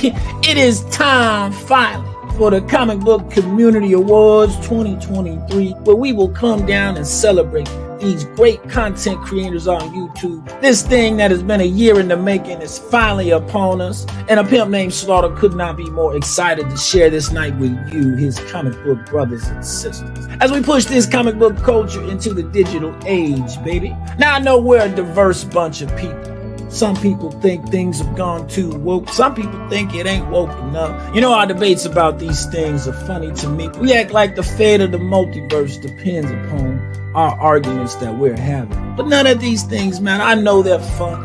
It is time finally for the Comic Book Community Awards 2023, where we will come down and celebrate these great content creators on YouTube. This thing that has been a year in the making is finally upon us, and a pimp named Slaughter could not be more excited to share this night with you, his comic book brothers and sisters, as we push this comic book culture into the digital age, baby. Now I know we're a diverse bunch of people. Some people think things have gone too woke. Some people think it ain't woke enough. You know, our debates about these things are funny to me. We act like the fate of the multiverse depends upon our arguments that we're having. But none of these things, man, I know they're fun.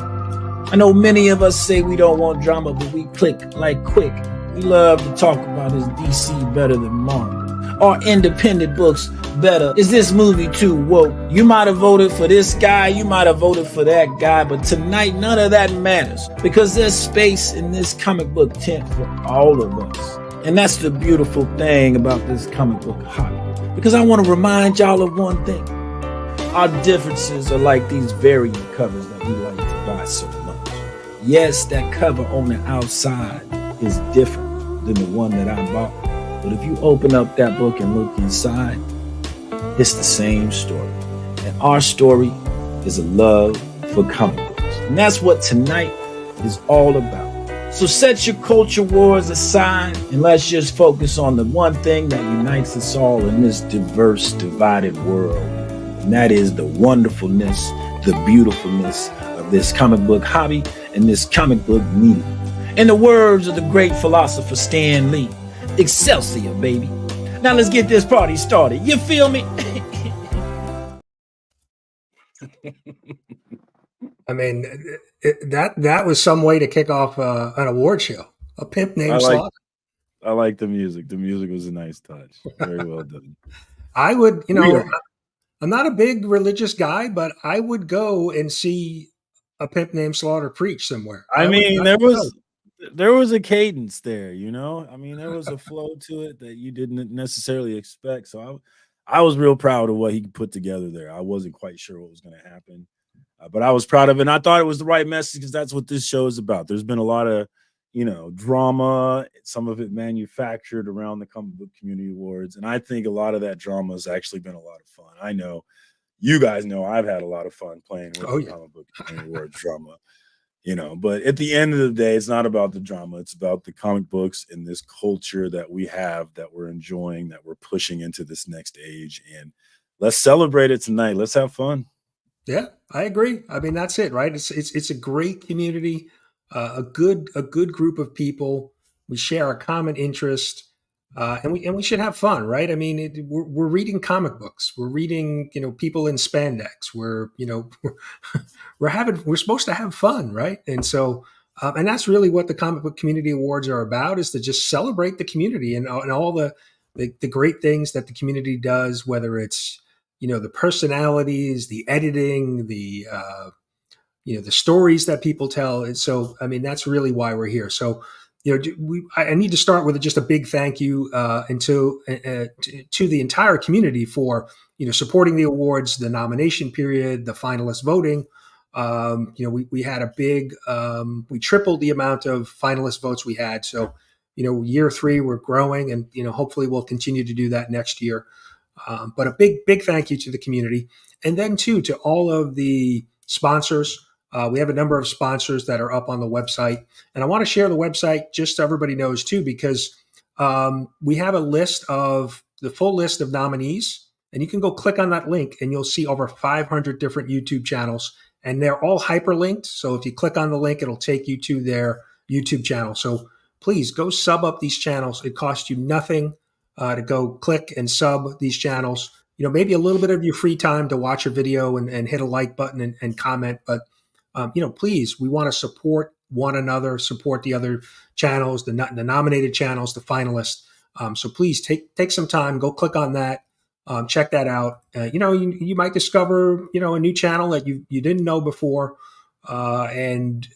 I know many of us say we don't want drama, but we click like quick. We love to talk about is DC better than Marvel? Are independent books better? Is this movie too woke? You might have voted for this guy, you might have voted for that guy, but tonight none of that matters, because there's space in this comic book tent for all of us. And that's the beautiful thing about this comic book hobby, because I want to remind y'all of one thing. Our differences are like these variant covers that we like to buy so much. Yes, that cover on the outside is different than the one that I bought. But if you open up that book and look inside, it's the same story. And our story is a love for comic books. And that's what tonight is all about. So set your culture wars aside and let's just focus on the one thing that unites us all in this diverse, divided world. And that is the wonderfulness, the beautifulness of this comic book hobby and this comic book medium. In the words of the great philosopher Stan Lee, Excelsior, baby. Now let's get this party started. You feel me? I mean, that was some way to kick off an award show. A pimp named Slaughter. I like the music. The music was a nice touch. Very well done. I would, I'm not a big religious guy, but I would go and see a pimp named Slaughter preach somewhere. I mean, there was a cadence there, you know? I mean, there was a flow to it that you didn't necessarily expect. So I was real proud of what he put together there. I wasn't quite sure what was going to happen, but I was proud of it. And I thought it was the right message because that's what this show is about. There's been a lot of, drama, some of it manufactured around the Comic Book Community Awards. And I think a lot of that drama has actually been a lot of fun. I know you guys know I've had a lot of fun playing with the Comic Book Community Awards drama. But at the end of the day, it's not about the drama. It's about the comic books and this culture that we have, that we're enjoying, that we're pushing into this next age. And let's celebrate it tonight. Let's have fun. Yeah, I agree. I mean, that's it, right? It's a great community, a good group of people. We share a common interest, and we should have fun, right? I mean, we're reading comic books. We're reading, people in spandex. We're supposed to have fun, right? And so, and that's really what the Comic Book Community Awards are about, is to just celebrate the community and all the great things that the community does, whether it's, the personalities, the editing, the stories that people tell. And so, I mean, that's really why we're here. So, I need to start with just a big thank you to the entire community for supporting the awards, the nomination period, the finalist voting. We had a big, we tripled the amount of finalist votes we had. So, year 3 we're growing, and hopefully we'll continue to do that next year. But a big thank you to the community, and then too to all of the sponsors. We have a number of sponsors that are up on the website, and I want to share the website just so everybody knows too, because we have the full list of nominees, and you can go click on that link and you'll see over 500 different YouTube channels, and they're all hyperlinked. So if you click on the link, it'll take you to their YouTube channel. So please go sub up these channels. It costs you nothing to go click and sub these channels. Maybe a little bit of your free time to watch a video and hit a like button and comment, but please, we want to support one another, support the other channels, the nominated channels, the finalists. So please take some time, go click on that, check that out. You might discover, a new channel that you didn't know before. It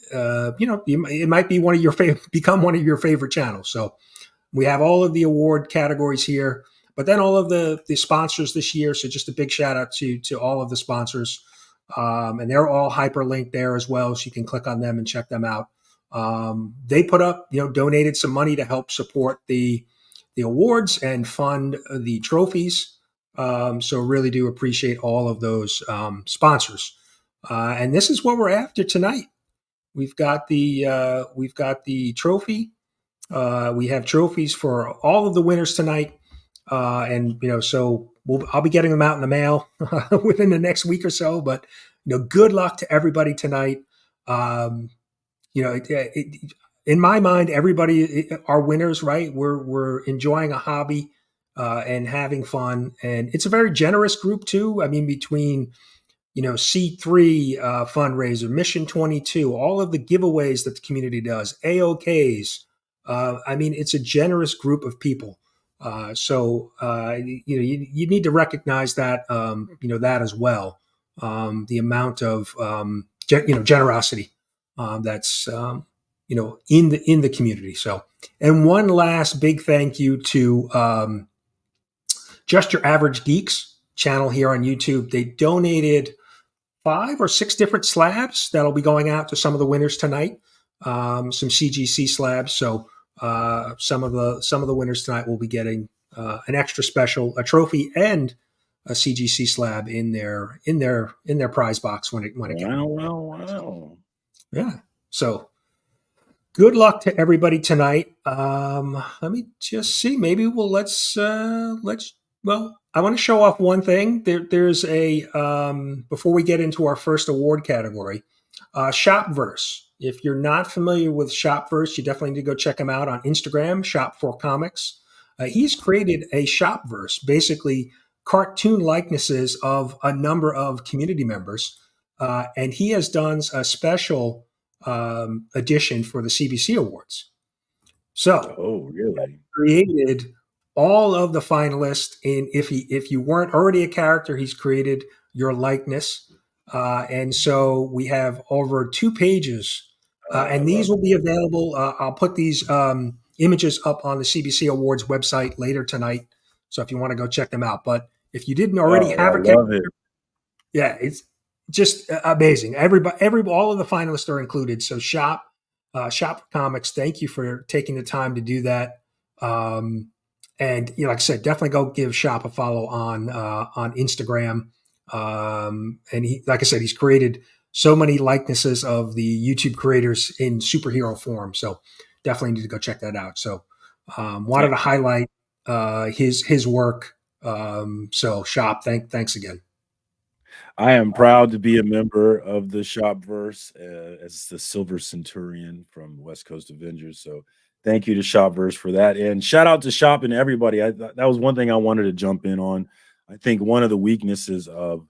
might be become one of your favorite channels. So we have all of the award categories here, but then all of the sponsors this year. So just a big shout out to all of the sponsors. And they're all hyperlinked there as well. So you can click on them and check them out. They put up, donated some money to help support the awards and fund the trophies. So really do appreciate all of those sponsors. And this is what we're after tonight. We've got the trophy. We have trophies for all of the winners tonight. And so I'll be getting them out in the mail within the next week or so. But good luck to everybody tonight. In my mind, everybody are winners, right? We're enjoying a hobby and having fun, and it's a very generous group too. I mean, between C3 fundraiser, Mission 22, all of the giveaways that the community does, AOKs. I mean, it's a generous group of people. So you need to recognize that that as well. The amount of generosity that's in the community. So, and one last big thank you to Just Your Average Geeks channel here on YouTube. They donated 5 or 6 different slabs that'll be going out to some of the winners tonight. Some CGC slabs. So some of the winners tonight will be getting an extra special, a trophy and a CGC slab in their prize box when it comes. Wow. Yeah. So good luck to everybody tonight. Let me just see. Maybe I want to show off one thing. There's a before we get into our first award category, Shopverse. If you're not familiar with Shopverse, you definitely need to go check him out on Instagram, Shop4Comics. He's created a Shopverse, basically cartoon likenesses of a number of community members, and he has done a special edition for the CBC Awards. So, really? Created all of the finalists, and if you weren't already a character, he's created your likeness, and so we have over 2 pages, and these will be available. I'll put these images up on the CBC Awards website later tonight, so if you want to go check them out. But if you didn't already have a character, yeah, it's just amazing. All of the finalists are included. So Shop Comics, thank you for taking the time to do that. And like I said, definitely go give Shop a follow on Instagram. And he, like I said, he's created so many likenesses of the YouTube creators in superhero form. So definitely need to go check that out. So wanted to highlight his work. So Shop, thanks again. I am proud to be a member of the Shopverse as the Silver Centurion from West Coast Avengers. So thank you to Shopverse for that. And shout out to Shop and everybody. That was one thing I wanted to jump in on. I think one of the weaknesses of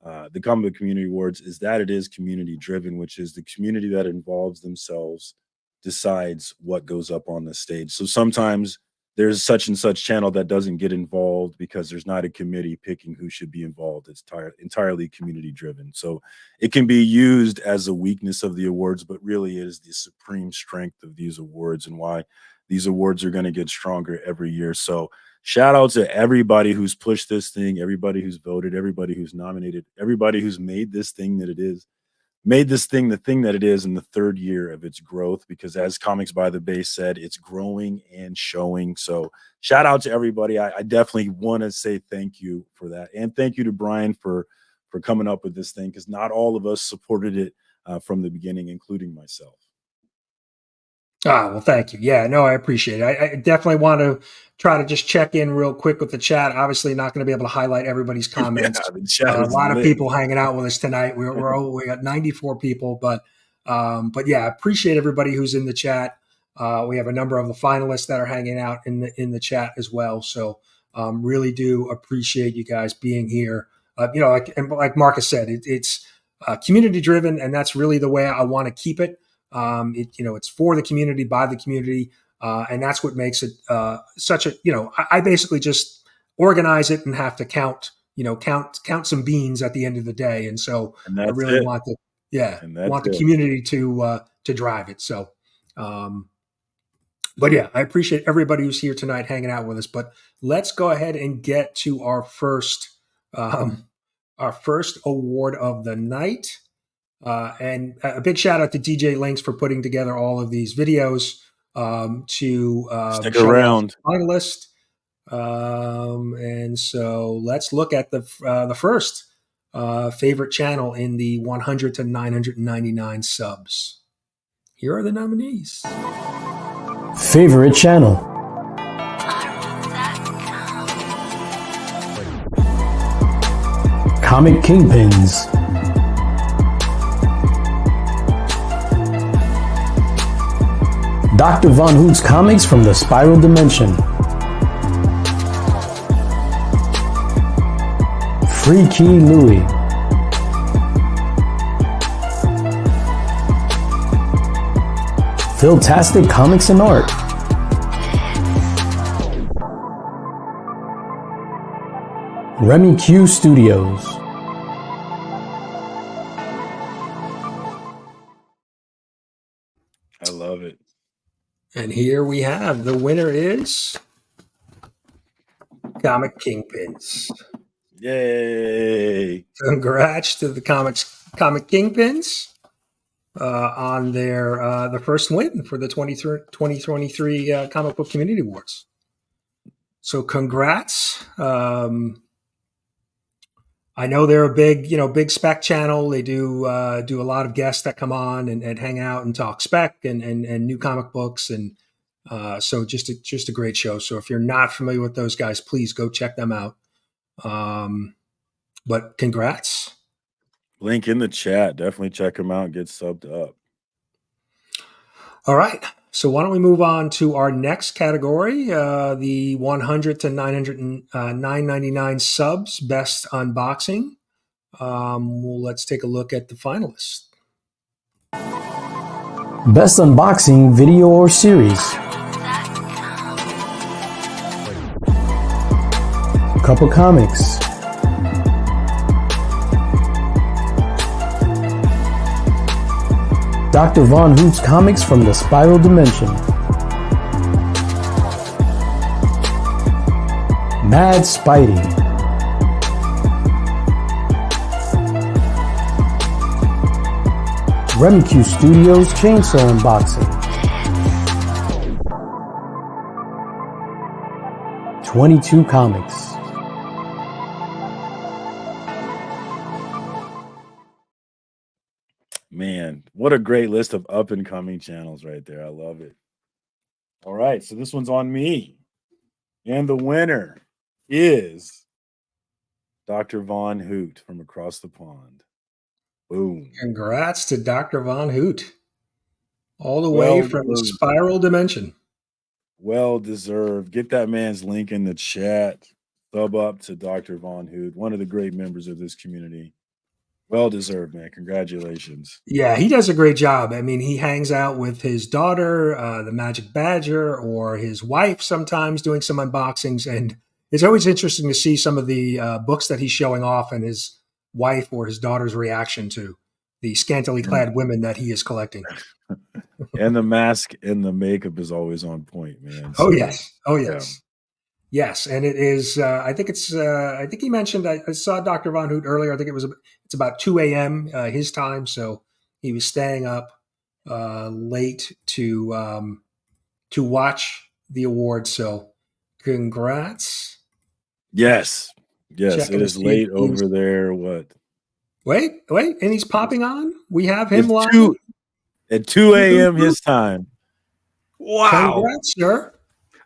the Comic Book Community Awards is that it is community driven, which is the community that involves themselves decides what goes up on the stage. So sometimes there's such and such channel that doesn't get involved because there's not a committee picking who should be involved. It's entirely community driven. So it can be used as a weakness of the awards, but really it is the supreme strength of these awards and why these awards are going to get stronger every year. So shout out to everybody who's pushed this thing, everybody who's voted, everybody who's nominated, everybody who's made this thing that it is. Made this thing the thing that it is in the 3rd year of its growth, because as Comics by the Bay said, it's growing and showing. So shout out to everybody. I definitely want to say thank you for that. And thank you to Brian for coming up with this thing, because not all of us supported it from the beginning, including myself. Well, thank you. Yeah, no, I appreciate it. I definitely want to try to just check in real quick with the chat. Obviously not going to be able to highlight everybody's comments. Yeah, a lot of people hanging out with us tonight. We got 94 people, but yeah, I appreciate everybody who's in the chat. We have a number of the finalists that are hanging out in the chat as well. So really do appreciate you guys being here. Like Marcus said, it's community driven, and that's really the way I want to keep it. It's for the community, by the community, and that's what makes it such a. I basically just organize it and have to count some beans at the end of the day, and so I really want the community to drive it. So, but yeah, I appreciate everybody who's here tonight hanging out with us. But let's go ahead and get to our first award of the night. And a big shout out to DJ Linx for putting together all of these videos to Stick show around. off the finalist. And so let's look at the first favorite channel in the 100 to 999 subs. Here are the nominees. Favorite channel. Comic Kingpins. Dr. Von Hoot's Comics from the Spiral Dimension. Free Key Louie. Philtastic Comics and Art. Remy Q Studios. I love it. And here we have the winner is Comic Kingpins. Yay! Congrats to the Comic Kingpins on their the first win for the 2023 Comic Book Community Awards. So congrats. I know they're a big spec channel. They do a lot of guests that come on and hang out and talk spec and new comic books, and so just a great show. So if you're not familiar with those guys, please go check them out. But congrats. Link in the chat. Definitely check them out. Get subbed up. All right. So why don't we move on to our next category, the 100 to 999 subs, best unboxing. Let's take a look at the finalists. Best unboxing video or series. Couple Comics. Dr. Von Hoot's Comics from the Spiral Dimension. Mad Spidey. Remy Q Studios Chainsaw Unboxing. 22 Comics. Man, what a great list of up-and-coming channels right there. I love it. All right, so this one's on me. And the winner is Dr. Von Hoot from across the pond. Boom. Congrats to Dr. Von Hoot. All the way from the Spiral Dimension. Well deserved. Get that man's link in the chat. Sub up to Dr. Von Hoot, one of the great members of this community. Well deserved, man. Congratulations. Yeah, he does a great job. I mean, he hangs out with his daughter, the Magic Badger, or his wife sometimes doing some unboxings. And it's always interesting to see some of the books that he's showing off and his wife or his daughter's reaction to the scantily clad women that he is collecting. And the mask and the makeup is always on point, man. So, oh, yes. Yeah. Yes, and it is. I think it's. I think he mentioned. I saw Dr. Von Hoot earlier. I think it's about 2 a.m. His time, so he was staying up late to watch the awards. So, congrats. Yes, it is late over there. What? Wait, and he's popping on. We have him live at 2 a.m. his time. Wow! Congrats, sir.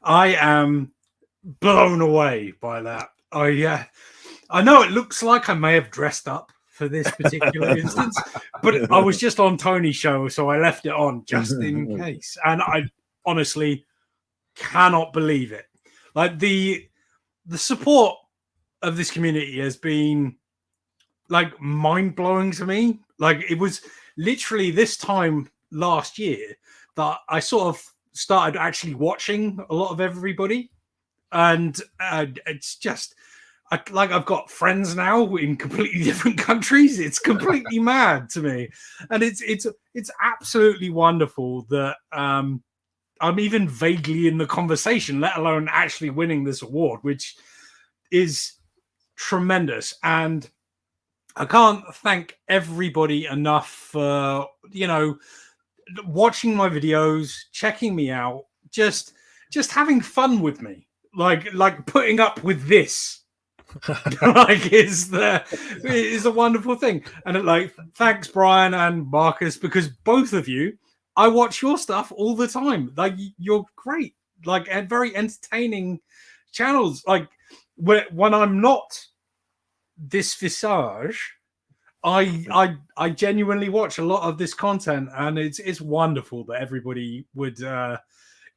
I am blown away by that. I know it looks like I may have dressed up for this particular instance, but I was just on Tony's show, so I left it on just in case. And I honestly cannot believe it. Like the support of this community has been like mind-blowing to me. Like it was literally this time last year that I sort of started actually watching a lot of everybody. And it's just I've got friends now in completely different countries. It's completely mad to me, and it's absolutely wonderful that I'm even vaguely in the conversation, let alone actually winning this award, which is tremendous. And I can't thank everybody enough for, watching my videos, checking me out, just having fun with me, like putting up with this. Like is a wonderful thing. And like, thanks Brian and Marcus, because both of you, I watch your stuff all the time. Like, you're great, like, and very entertaining channels. Like, when I'm not this visage, I genuinely watch a lot of this content, and it's wonderful that everybody would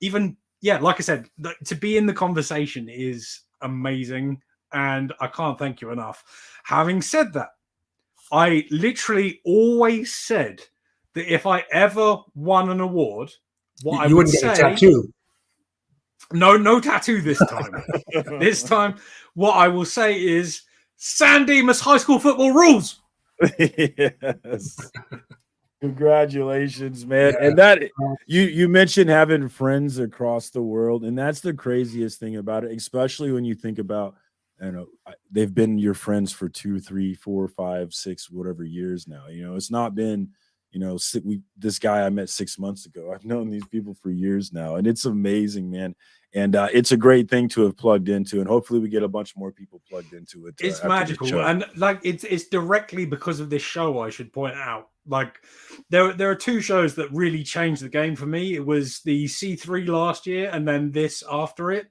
even, like I said, to be in the conversation is amazing, and I can't thank you enough. Having said that, I literally always said that if I ever won an award, what I would wouldn't say, get a tattoo. No tattoo this time. This time, what I will say is San Dimas High School football rules. Yes. Congratulations, man. Yeah. And that you mentioned having friends across the world, and that's the craziest thing about it, especially when you think about, they've been your friends for 2, 3, 4, 5, 6, whatever years now. It's not been, this guy I met 6 months ago. I've known these people for years now, and it's amazing, man. And it's a great thing to have plugged into, and hopefully we get a bunch more people plugged into it. It's magical, and like it's directly because of this show. I should point out, like there are 2 shows that really changed the game for me. It was the C3 last year, and then this after it.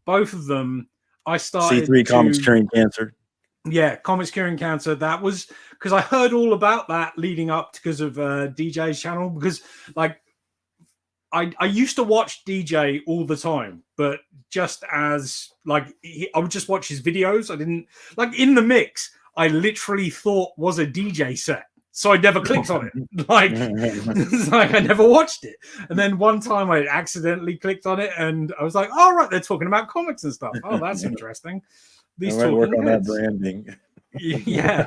Both of them, I started C3 Comics Curing Cancer. Yeah, Comics Curing Cancer. That was because I heard all about that leading up because of DJ's channel. Because like I used to watch DJ all the time, but just as like I would just watch his videos. I didn't like in the mix. I literally thought was a DJ set, so I never clicked on it. Like, it's like I never watched it. And then one time I accidentally clicked on it, and I was like, "Oh right, they're talking about comics and stuff. Oh, that's interesting." These talking work on heads. That branding. Yeah.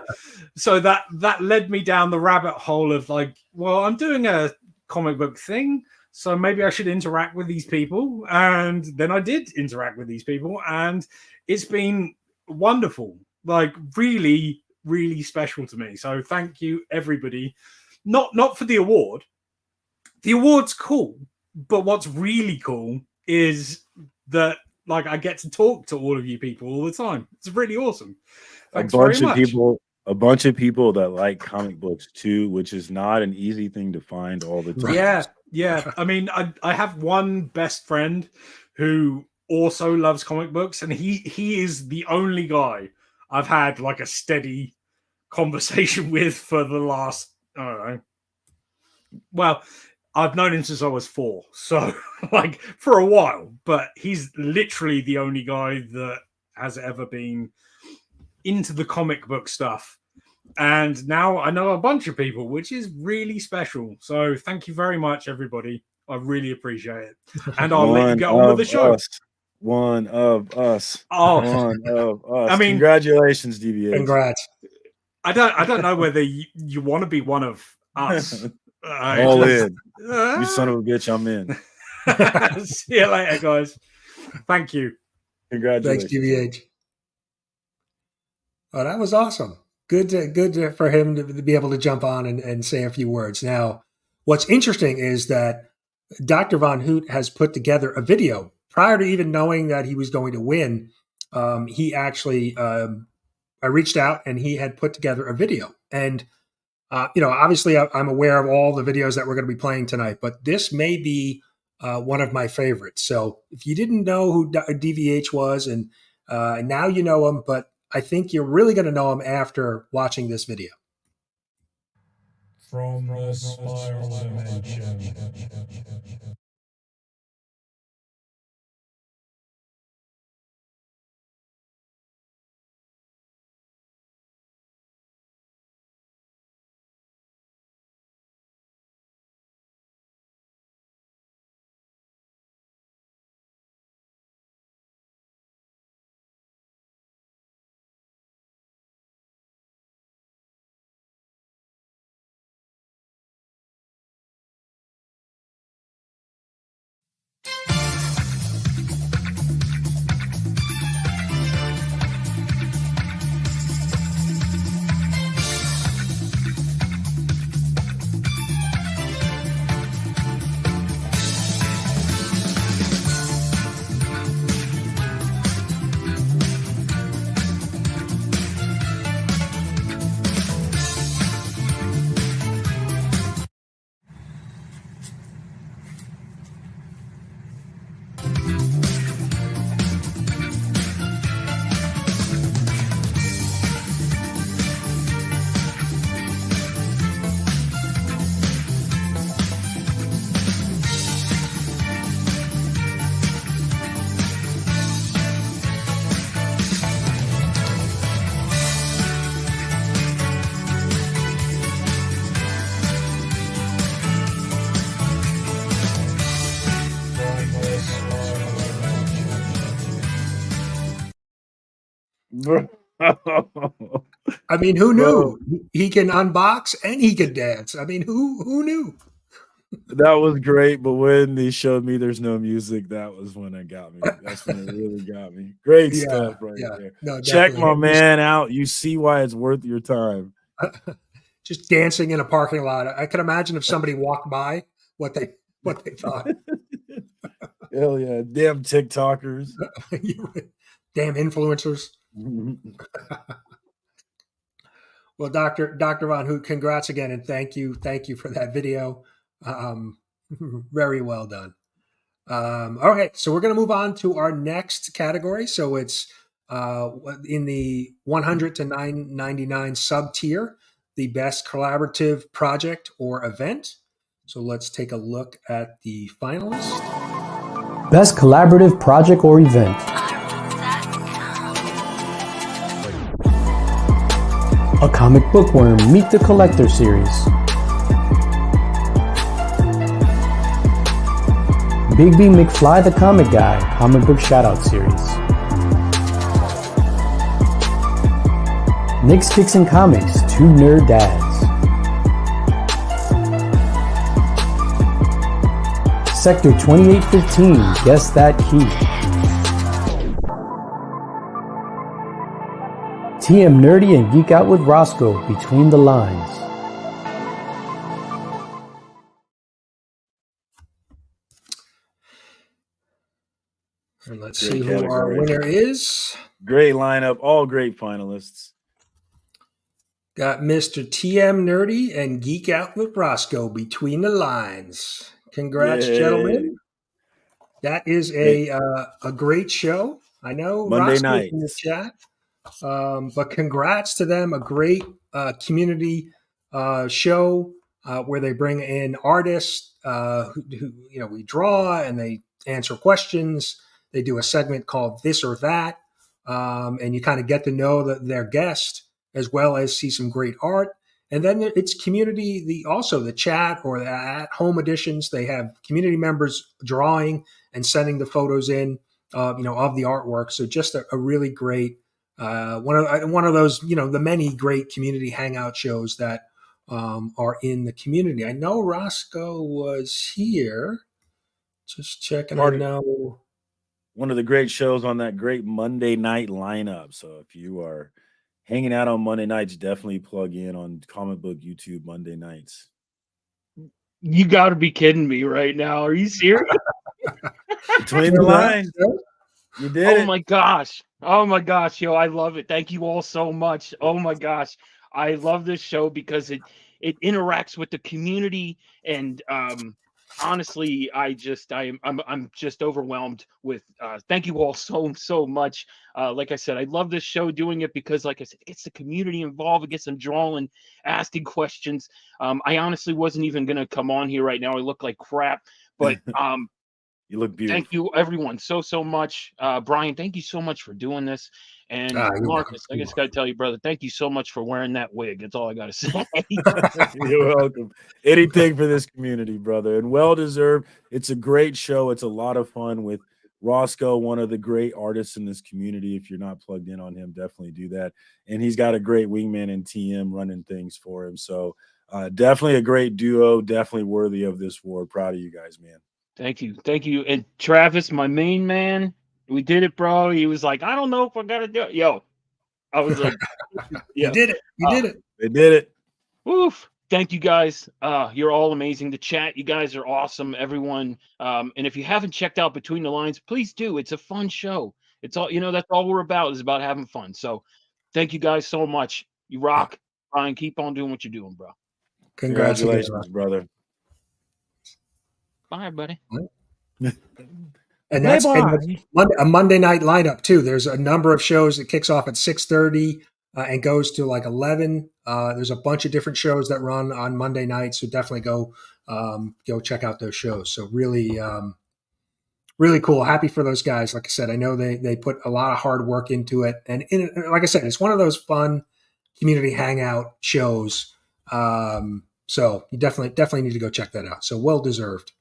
So that led me down the rabbit hole of like, well, I'm doing a comic book thing, so maybe I should interact with these people. And then I did interact with these people, and it's been wonderful. Like really, really special to me. So thank you, everybody. Not for the award. The award's cool, but what's really cool is that like I get to talk to all of you people all the time. It's really awesome. Thanks very much. A bunch of people that like comic books too, which is not an easy thing to find all the time. Yeah. I mean, I have one best friend who also loves comic books, and he is the only guy I've had like a steady conversation with for the last, I don't know. Well, I've known him since I was 4, so like for a while, but he's literally the only guy that has ever been into the comic book stuff. And now I know a bunch of people, which is really special. So thank you very much, everybody. I really appreciate it. And I'll let you get on with the show. One of us. Oh, one of us. I mean, congratulations, DBA. Congrats. I don't know whether you want to be one of us. All in. You son of a bitch, I'm in. See you later, guys. Thank you. Congratulations. Thanks, DBH. Oh, that was awesome. Good for him to be able to jump on and say a few words. Now, what's interesting is that Dr. Von Hoot has put together a video prior to even knowing that he was going to win. He actually, I reached out and he had put together a video. And, obviously I'm aware of all the videos that we're going to be playing tonight, but this may be one of my favorites. So if you didn't know who DVH was, and now you know him, but I think you're really going to know him after watching this video. From the spiral dimension. Bro. I mean, who Bro. knew he can unbox and he can dance? I mean, who knew? That was great, but when they showed me there's no music, that was when it got me. That's when it really got me. Great Yeah, stuff right yeah. there. No, Check definitely. my man out. You see why it's worth your time. Just dancing in a parking lot. I can imagine if somebody walked by what they thought. Hell yeah. Damn TikTokers. Damn influencers. Well, Dr. Von Hoot, congrats again, and thank you for that video. Very well done. Okay, so we're going to move on to our next category. So it's in the 100 to 999 sub tier, the best collaborative project or event. So let's take a look at the finalists. Best collaborative project or event. A Comic Bookworm Meet the Collector series. Big B McFly the Comic Guy comic book shoutout series. Nix Kicks and Comics, Two Nerd Dads. Sector 2815, Guess That Key. TM Nerdy and Geek Out with Rosko, Between the Lines. And let's Great see who our category. winner is. Great lineup. All great finalists. Got Mr. TM Nerdy and Geek Out with Rosko, Between the Lines. Congrats, Yay. gentlemen. That is a great show. I know Monday Rosko's night in the chat, but congrats to them. A great community show where they bring in artists who we draw and they answer questions. They do a segment called This or That, and you kind of get to know their guest as well as see some great art. And then it's community, the chat or the at-home editions. They have community members drawing and sending the photos in, of the artwork. So just a really great one of those, the many great community hangout shows that are in the community. I know Rosko was here. Just checking. I know one of the great shows on that great Monday night lineup. So if you are hanging out on Monday nights, definitely plug in on Comic Book YouTube Monday nights. You got to be kidding me right now. Are you serious? Between the Lines. You did it. Oh my gosh. Oh my gosh, yo, I love it. Thank you all so much. Oh my gosh. I love this show because it interacts with the community, and honestly, I'm just overwhelmed with thank you all so much. Like I said, I love this show, doing it because, like I said, it gets the community involved, it gets them drawing, asking questions. I honestly wasn't even gonna come on here right now. I look like crap, but you look beautiful. Thank you, everyone, so much. Brian, thank you so much for doing this. And Marcus, I just got to tell you, brother, thank you so much for wearing that wig. That's all I got to say. You're welcome. Anything for this community, brother, and well deserved. It's a great show. It's a lot of fun with Rosko, one of the great artists in this community. If you're not plugged in on him, definitely do that. And he's got a great wingman in TM running things for him. So definitely a great duo. Definitely worthy of this award. Proud of you guys, man. Thank you. And Travis, my main man, we did it, bro. He was like, I don't know if I got to do it. Yo, I was like, you did it. You did it. They did it. Woof. Thank you guys. You're all amazing. The chat, you guys are awesome. Everyone. And if you haven't checked out Between the Lines, please do. It's a fun show. It's all, that's all we're about, is about having fun. So thank you guys so much. You rock. Brian, keep on doing what you're doing, bro. Congratulations, brother. Bye, buddy. And that's a Monday night lineup too. There's a number of shows that kicks off at 6:30 and goes to like 11. There's a bunch of different shows that run on Monday nights, so definitely go check out those shows. So really cool. Happy for those guys. Like I said, I know they put a lot of hard work into it, and like I said, it's one of those fun community hangout shows. So you definitely need to go check that out. So well deserved.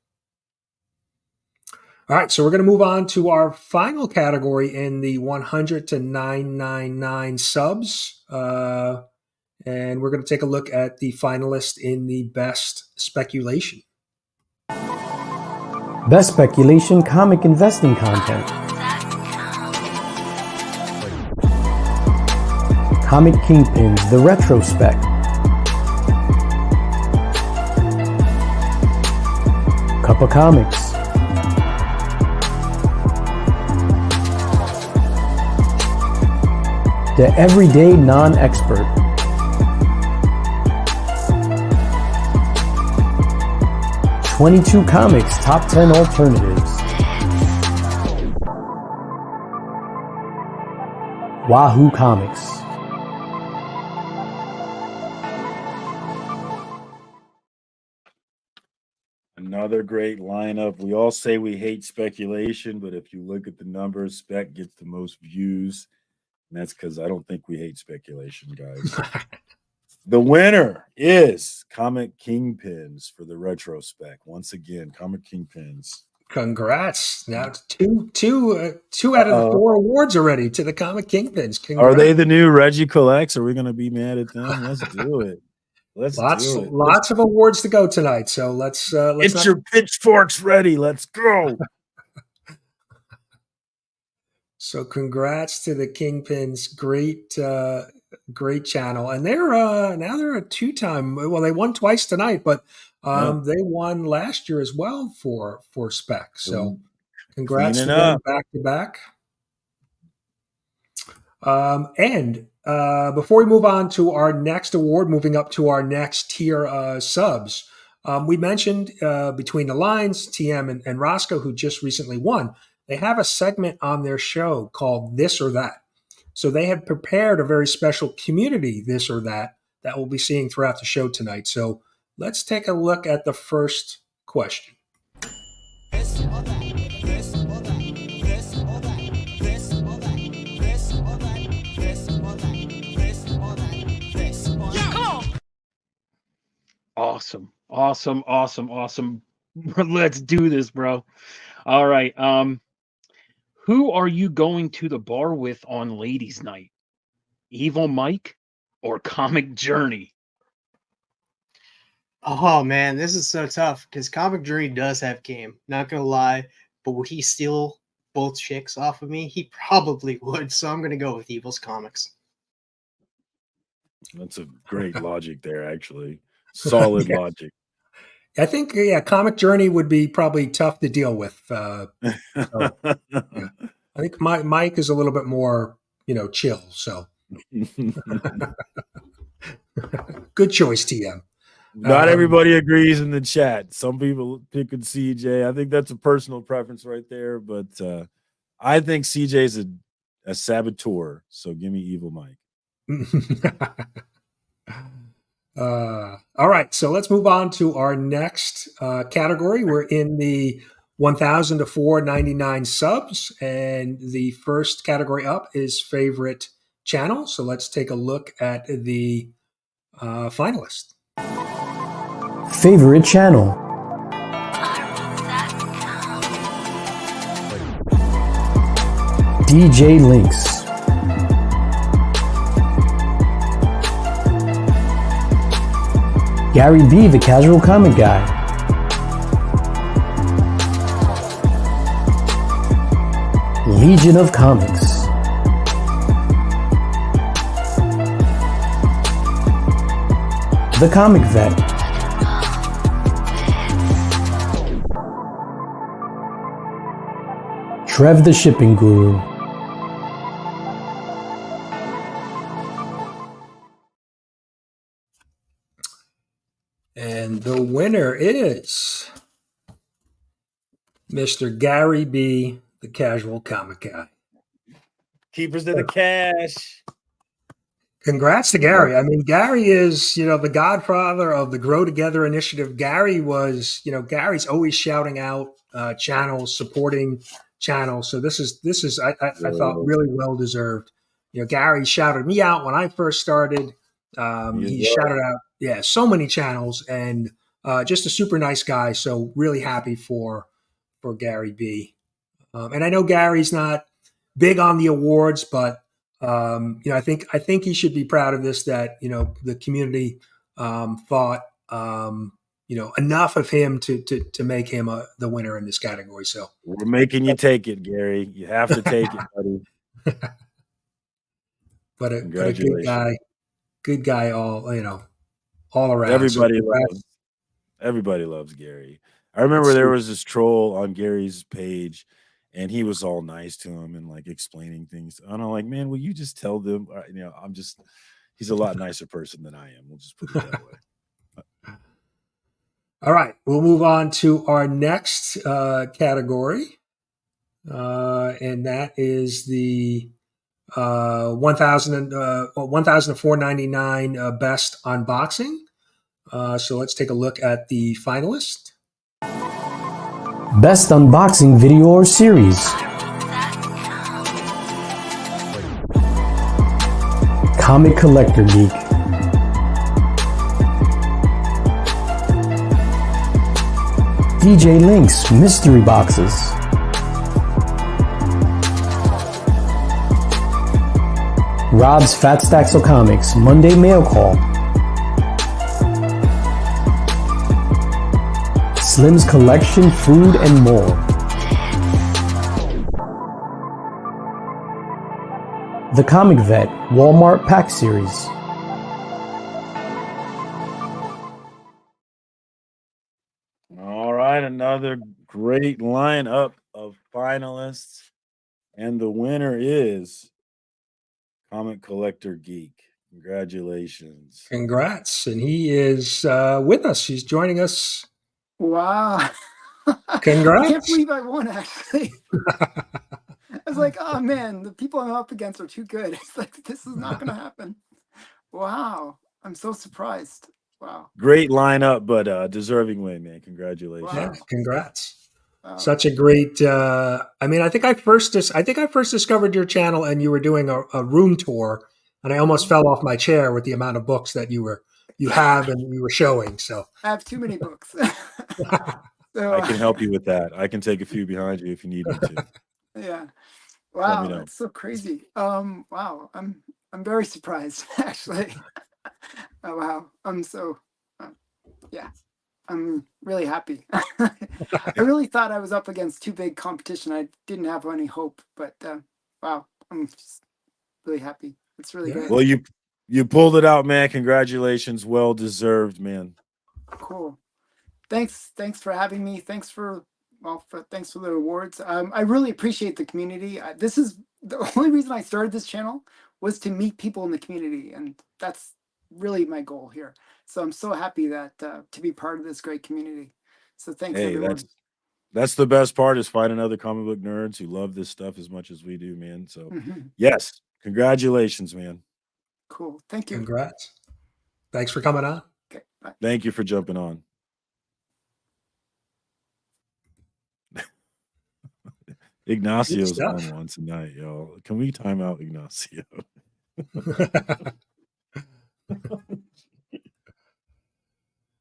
All right, so we're going to move on to our final category in the 100 to 999 subs. And we're going to take a look at the finalists in the best speculation. Best speculation comic investing content. Comic Kingpins, the retrospect. Cup of Comics. The everyday non-expert. "22 Comics Top 10 Alternatives." Wahoo Comics. Another great lineup. We all say we hate speculation, but if you look at the numbers, spec gets the most views. And that's because I don't think we hate speculation, guys. The winner is Comic Kingpins for the retrospect. Once again, Comic Kingpins. Congrats! Now it's two out of the 4 awards already to the Comic Kingpins. Congrats. Are they the new Reggie Collects? Are we going to be mad at them? Let's do it. Lots of awards to go tonight. So let's get your pitchforks ready. Let's go. So congrats to the Kingpins. Great channel. And they're now they're a 2-time. Well, they won twice tonight, but they won last year as well for spec. So congrats to them back to back. And before we move on to our next award, moving up to our next tier subs, we mentioned Between the Lines, TM and Rosko, who just recently won. They have a segment on their show called This or That. So they have prepared a very special community This or That we'll be seeing throughout the show tonight. So let's take a look at the first question. This or that, this or that, this or that, this or that, this or that, this or that, this or that, this or that. Yeah, come on. Awesome. Let's do this, bro. All right. Who are you going to the bar with on ladies' night? Evil Mike or Comic Journey? Oh man, this is so tough because Comic Journey does have game. Not gonna lie, but would he steal both chicks off of me? He probably would. So I'm gonna go with Evil's Comics. That's a great logic there, actually. Solid logic. I think, Comic Journey would be probably tough to deal with. I think Mike is a little bit more, chill. So good choice, TM. Not everybody agrees in the chat. Some people picking CJ. I think that's a personal preference right there, but I think CJ's a saboteur. So give me Evil Mike. All right, so let's move on to our next category. We're in the 1,000 to 499 subs, and the first category up is favorite channel. So let's take a look at the finalists. Favorite channel. DJ Linx. Gary B, the casual comic guy. Legion of Comics. The Comic Vet. Trev, the shipping guru. And the winner is Mr. Gary B, the casual comic guy. Keepers of the cash. Congrats to Gary. I mean, Gary is, the godfather of the Grow Together initiative. Gary was, Gary's always shouting out channels, supporting channels. So this is I thought really well deserved. Gary shouted me out when I first started. He shouted out, so many channels, and just a super nice guy. So really happy for Gary B. And I know Gary's not big on the awards, but I think he should be proud of this. That the community thought enough of him to make him the winner in this category. So we're making you take it, Gary. You have to take it, buddy. But a good guy, all around. Everybody loves Gary. I remember there was this troll on Gary's page, and he was all nice to him and like explaining things. And I'm like, man, will you just tell them? He's a lot nicer person than I am. We'll just put it that way. All right, we'll move on to our next category, and that is the 1,499 best unboxing. So let's take a look at the finalists. Best unboxing video or series. Comic Collector Geek. DJ Linx Mystery Boxes. Rob's Fat Stacks of Comics Monday Mail Call. Slim's Collection Food and More. The Comic Vet Walmart Pack Series. All right, another great lineup of finalists. And the winner is Comic Collector Geek. Congratulations. Congrats. And he is with us. He's joining us. Wow. Congrats. I can't believe I won, actually. I was like, oh man, the people I'm up against are too good. It's like, this is not going to happen. Wow. I'm so surprised. Wow. Great lineup, but deserving win, man. Congratulations. Yeah, congrats. Wow. Such a great I think I first discovered your channel and you were doing a room tour, and I almost fell off my chair with the amount of books that you have and you were showing. So I have too many books. So, I can help you with that. I can take a few behind you if you need me to. Yeah. Wow, that's so crazy. Wow. I'm very surprised, actually. Oh wow. I'm so I'm really happy. I really thought I was up against too big competition. I didn't have any hope, but wow, I'm just really happy. It's really good. Well, you pulled it out, man. Congratulations. Well deserved, man. Cool. Thanks for having me. Thanks for the awards. I really appreciate the community. This is the only reason I started this channel, was to meet people in the community, and that's really my goal here. So I'm so happy that to be part of this great community. So thanks, everyone. That's the best part, is finding other comic book nerds who love this stuff as much as we do, man. So yes, congratulations, man. Cool. Thank you. Congrats. Thanks for coming on. Okay. Bye. Thank you for jumping on. Ignacio's on one tonight, y'all. Can we time out Ignacio?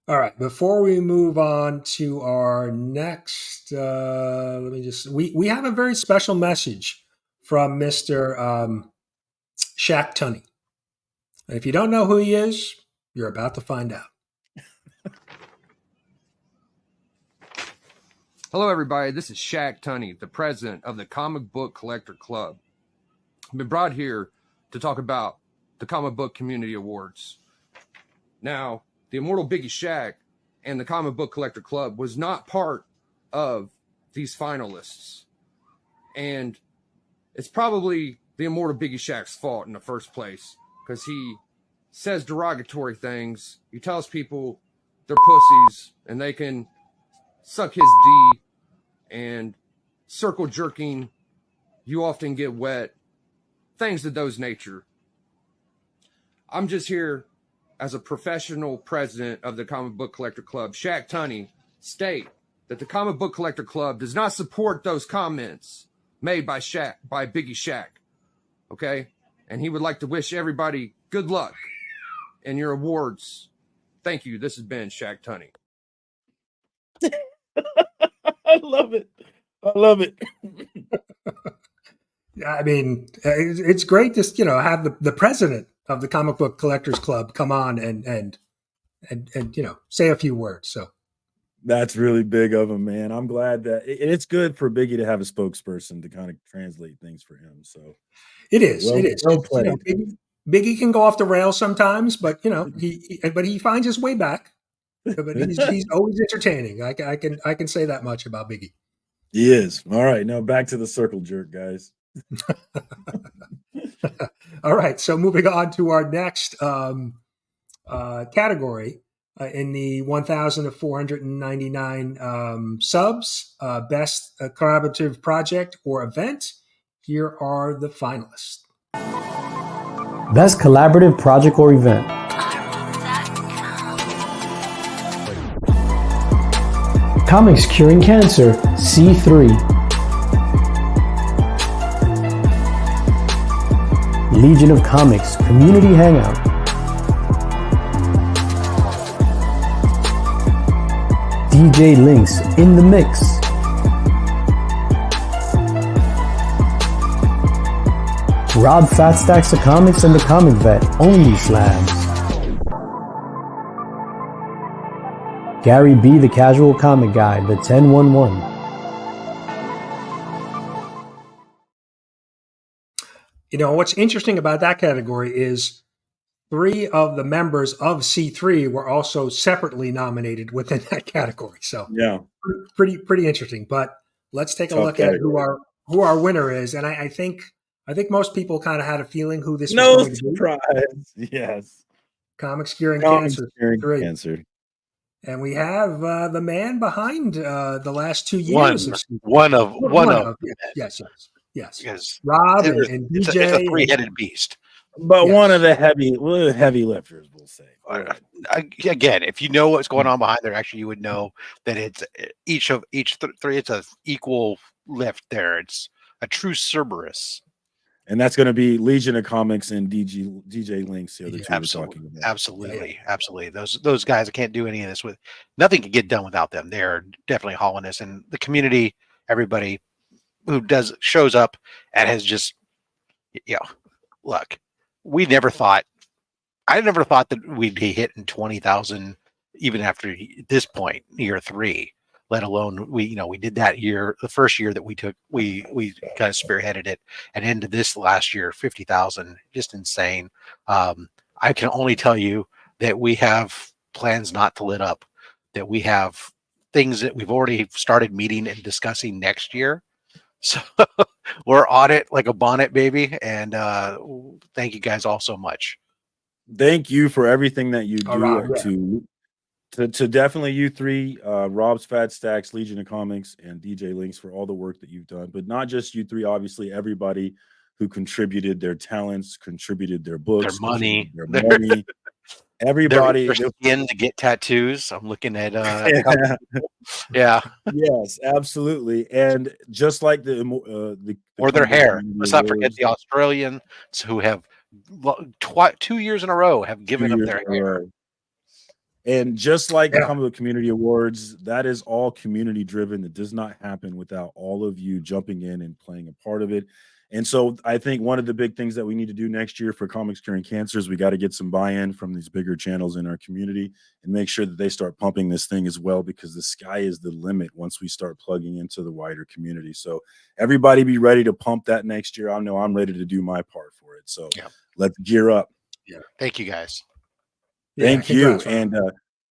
All right. Before we move on to our next, we have a very special message from Mr. Shaq Tunney. And if you don't know who he is, you're about to find out. Hello, everybody. This is Shaq Tunney, the president of the Comic Book Collector Club. I've been brought here to talk about the Comic Book Community Awards. Now, the Immortal Biggie Shaq and the Comic Book Collector Club was not part of these finalists. And it's probably the Immortal Biggie Shaq's fault in the first place, because he says derogatory things. He tells people they're pussies and they can suck his D, and circle jerking, you often get wet, things of those nature. I'm just here as a professional president of the Comic Book Collector Club. Shaq Tunney state that the Comic Book Collector Club does not support those comments made by Biggie Shaq. Okay? And he would like to wish everybody good luck in your awards. Thank you. This has been Shaq Tunney. I love it. I love it. I mean, it's great to have the president of the Comic Book Collectors Club come on and say a few words. So that's really big of him, man. I'm glad that it's good for Biggie to have a spokesperson to kind of translate things for him. So it is. Well, it is. Well played. Biggie can go off the rails sometimes, but he finds his way back. But he's always entertaining. I can say that much about Biggie. He is. All right, now back to the circle jerk, guys. All right, so moving on to our next category in the 1,499 subs, best collaborative project or event. Here are the finalists. Best collaborative project or event. Comics Curing Cancer, C3. Legion of Comics, Community Hangout. DJ Linx, In the Mix. Rob Fat Stacks of Comics and the Comic Vet, Only Slabs. Gary B, the Casual Comic Guy, the 1011. What's interesting about that category is 3 of the members of C3 were also separately nominated within that category. So yeah, pretty interesting. But let's take a look at who our winner is. And I think most people kind of had a feeling who this was going to be. No surprise. Yes. Comics Curing Cancer. And we have the man behind the last 2 years. One of. Yes. Because Rob and DJ. It's a 3-headed beast. But one of the heavy lifters, we'll say. Again, if you know what's going on behind there, actually, you would know that it's each 3. It's an equal lift there. It's a true Cerberus. And that's going to be Legion of Comics and DJ Linx. The other two absolutely, we're talking about. Absolutely. Those guys, I can't do any of this with. Nothing can get done without them. They're definitely hauling this, and the community, everybody who shows up and has just, look. I never thought that we'd be hitting 20,000 even after this point, year 3. Let alone we did that year, the first year that we kind of spearheaded it, and into this last year, 50,000, just insane. I can only tell you that we have plans not to let up, that we have things that we've already started meeting and discussing next year. So we're on it like a bonnet, baby. And thank you guys all so much. Thank you for everything that you do to definitely you 3, Rob's Fat Stacks, Legion of Comics, and DJ Linx for all the work that you've done. But not just you 3, obviously everybody who contributed their talents, contributed their books, their money. Everybody skin to get tattoos. I'm looking at yeah. Yes, absolutely. And just like the or their hair. Let's not forget the Australians who have 2 years in a row have given up their hair. And just like the Comic Book Community Awards, that is all community driven. It does not happen without all of you jumping in and playing a part of it. And so I think one of the big things that we need to do next year for Comics Curing Cancer is we got to get some buy-in from these bigger channels in our community and make sure that they start pumping this thing as well, because the sky is the limit once we start plugging into the wider community. So everybody be ready to pump that next year. I know I'm ready to do my part for it. So let's gear up. Yeah. Thank you guys. Thank you. And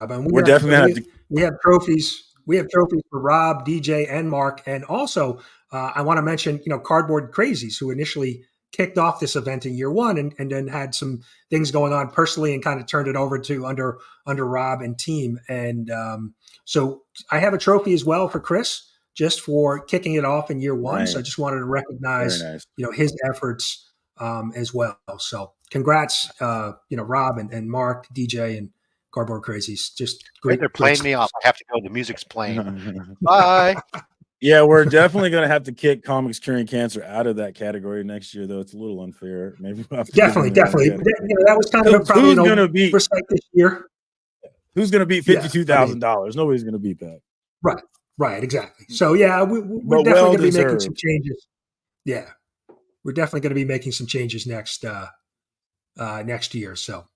we're definitely going to have to. We have trophies. We have trophies for Rob, DJ, and Mark. And also, I want to mention, Cardboard Crazies, who initially kicked off this event in year 1 and then had some things going on personally and kind of turned it over to under Rob and team. And so I have a trophy as well for Chris, just for kicking it off in year 1. Nice. So I just wanted to recognize, his efforts as well. So congrats, Rob and Mark, DJ, and Cardboard Crazies. Just great. They're playing me off. I have to go. The music's playing. Bye. Yeah, we're definitely going to have to kick Comics Curing Cancer out of that category next year, though. It's a little unfair. Maybe we'll have to definitely. That was kind of a problem. Who's going to beat this year? Who's going to beat $52,000? Nobody's going to beat that. Right. Right, exactly. So yeah, we're But definitely well going to be making some deserved. changes. Yeah, we're definitely going to be making some changes next year. So,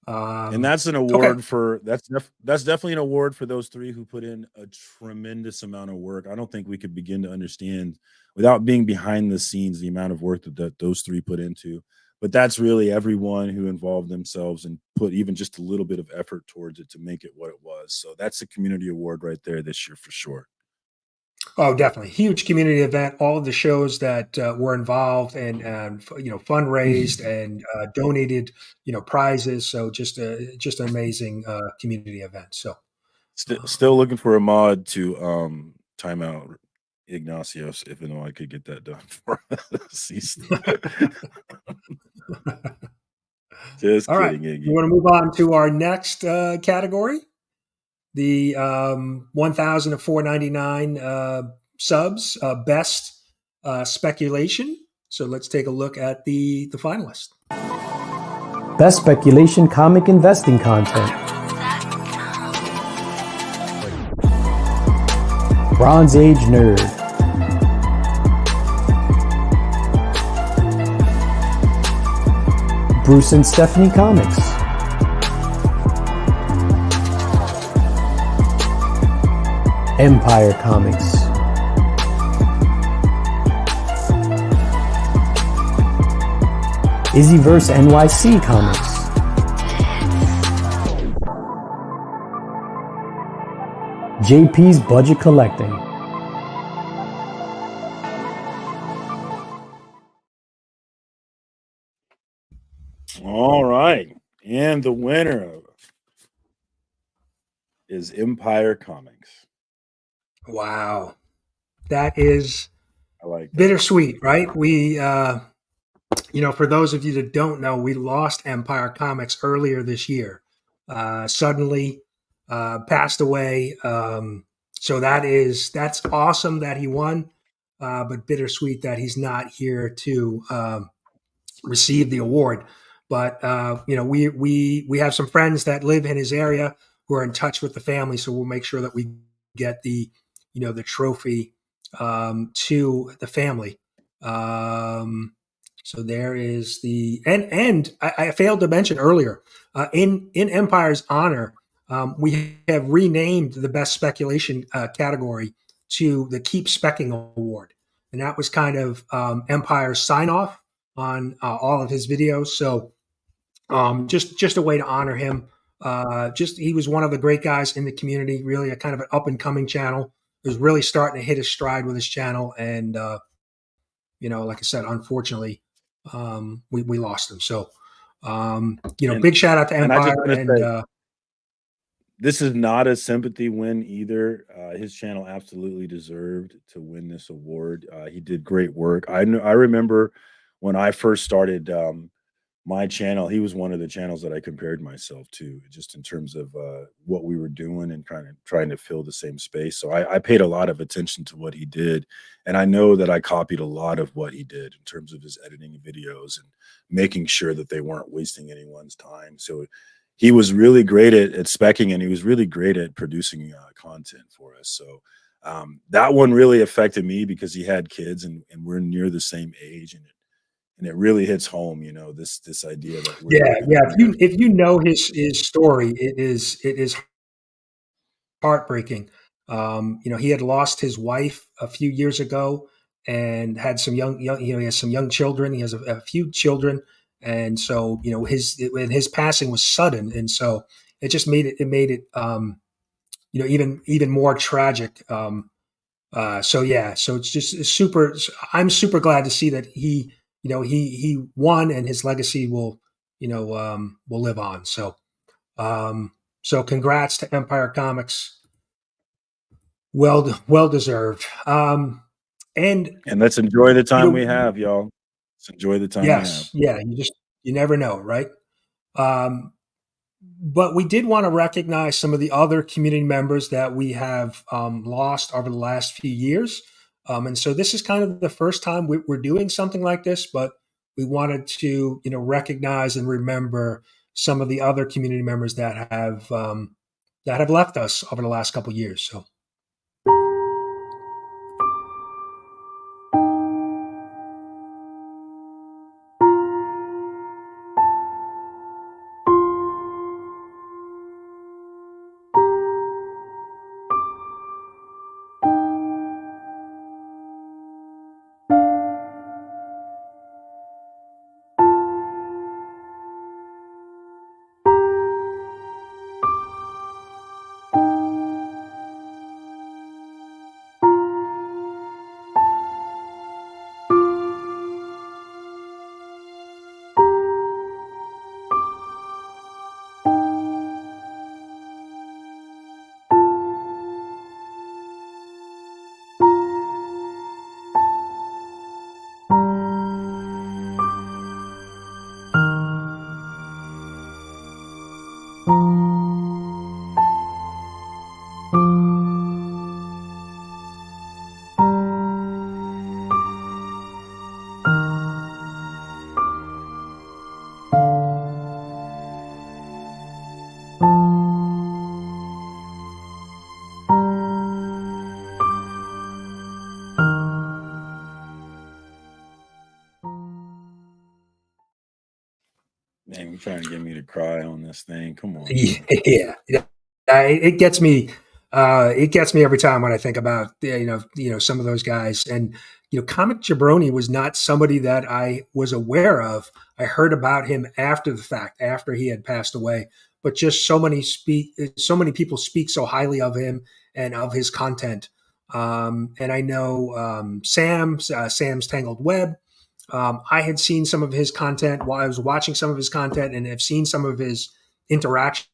And that's an okay, award for that's definitely an award for those three who put in a tremendous amount of work. I don't think we could begin to understand without being behind the scenes the amount of work that those three put into. But that's really everyone who involved themselves and put even just a little bit of effort towards it to make it what it was. So that's a community award right there this year for sure. oh, definitely huge community event. All of the shows that were involved and fundraised and donated prizes. So just an amazing community event. So Still looking for a mod to timeout Ignatius if and when I could get that done for us. Just all right, kidding, Iggy. you want to move on to our next category, the 1,000 to 499 subs, best speculation. So let's take a look at the finalists. Best speculation comic investing content. Bronze Age Nerd. Bruce and Stephanie Comics. Empire Comics. IzzyVerseNYC Comics. JP's Budget Collecting. All right. And the winner is Empire Comics. Wow. That is I like that. bittersweet, right? We, for those of you that don't know, we lost Empire Comics earlier this year. Suddenly passed away. So that's awesome that he won, but bittersweet that he's not here to receive the award. But we have some friends that live in his area who are in touch with the family, so we'll make sure that we get the trophy to the family. So there is the and I failed to mention earlier in Empire's honor, we have renamed the best speculation category to the Keep Specking Award, and that was kind of Empire's sign off on all of his videos. So just a way to honor him. He was one of the great guys in the community, really a kind of an up and coming channel. He was really starting to hit his stride with his channel. And, like I said, unfortunately, we lost him. So, big shout out to Empire. This is not a sympathy win either. His channel absolutely deserved to win this award. He did great work. I remember when I first started my channel, he was one of the channels that I compared myself to, just in terms of what we were doing and trying to fill the same space. So I paid a lot of attention to what he did, and I know that I copied a lot of what he did in terms of his editing videos and making sure that they weren't wasting anyone's time. So he was really great at speccing, and he was really great at producing content for us. So that one really affected me because he had kids, and we're near the same age, and it really hits home, this idea that If you know his story, it is heartbreaking. He had lost his wife a few years ago and had some young he has some young children. He has a few children, and so his passing was sudden, and so it just made it even more tragic. So it's super. I'm super glad to see that he won, and his legacy will live on. So congrats to Empire Comics. Well deserved. And let's enjoy the time we have, y'all. Let's enjoy the time. Yes. We have. Yeah. You never know. Right. But we did want to recognize some of the other community members that we have lost over the last few years. And so this is kind of the first time we're doing something like this, but we wanted to, recognize and remember some of the other community members that have left us over the last couple of years. So Man, you trying to get me to cry on this thing? Come on. Yeah. It gets me. It gets me every time when I think about some of those guys. And Comic Jabroni was not somebody that I was aware of. I heard about him after the fact, after he had passed away. But just so many people speak so highly of him and of his content. And I know Sam's Tangled Web. I had seen some of his content while I was watching some of his content, and have seen some of his interactions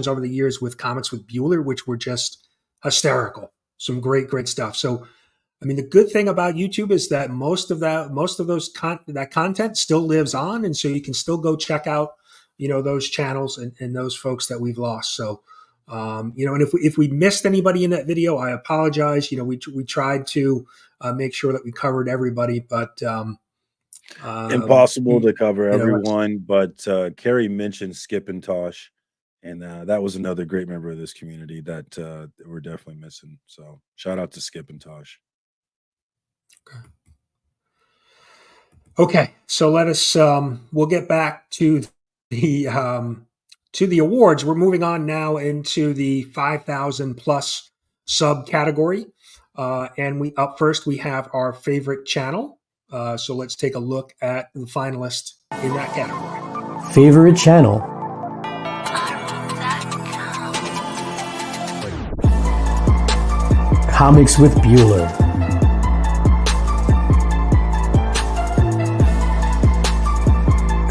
over the years with Comics with Bueller, which were just hysterical. Some great stuff. So, I mean, the good thing about YouTube is that most of that content still lives on, and so you can still go check out, those channels and those folks that we've lost. So, and if we missed anybody in that video, I apologize. We tried to make sure that we covered everybody, but impossible to cover everyone. But Carrie mentioned Skip and Tosh, and that was another great member of this community that we're definitely missing. So shout out to Skip and Tosh. Okay, so let us. We'll get back to the awards. We're moving on now into the 5,000 plus subcategory, and up first we have our favorite channel. So let's take a look at the finalists in that category. Favorite channel. Comics with Bueller.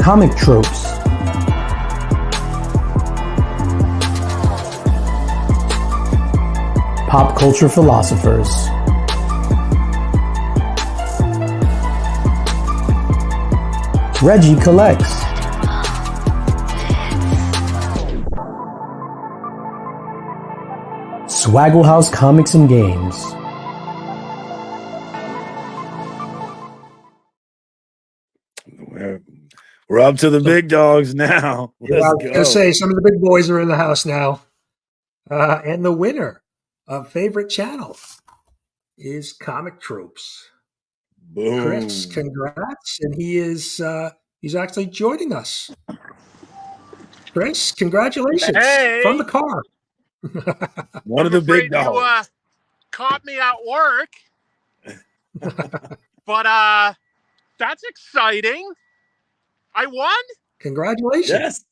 Comic tropes. Pop culture philosophers. Reggie collects. Swaggle House Comics and Games. We're up to the big dogs now. I was going to say some of the big boys are in the house now. And the winner of favorite channel is Comic Tropes. Boom. Chris, congrats. And he's actually joining us. Chris, congratulations from the car. One of the big dogs. You caught me at work. But that's exciting. I won? Congratulations. Yes.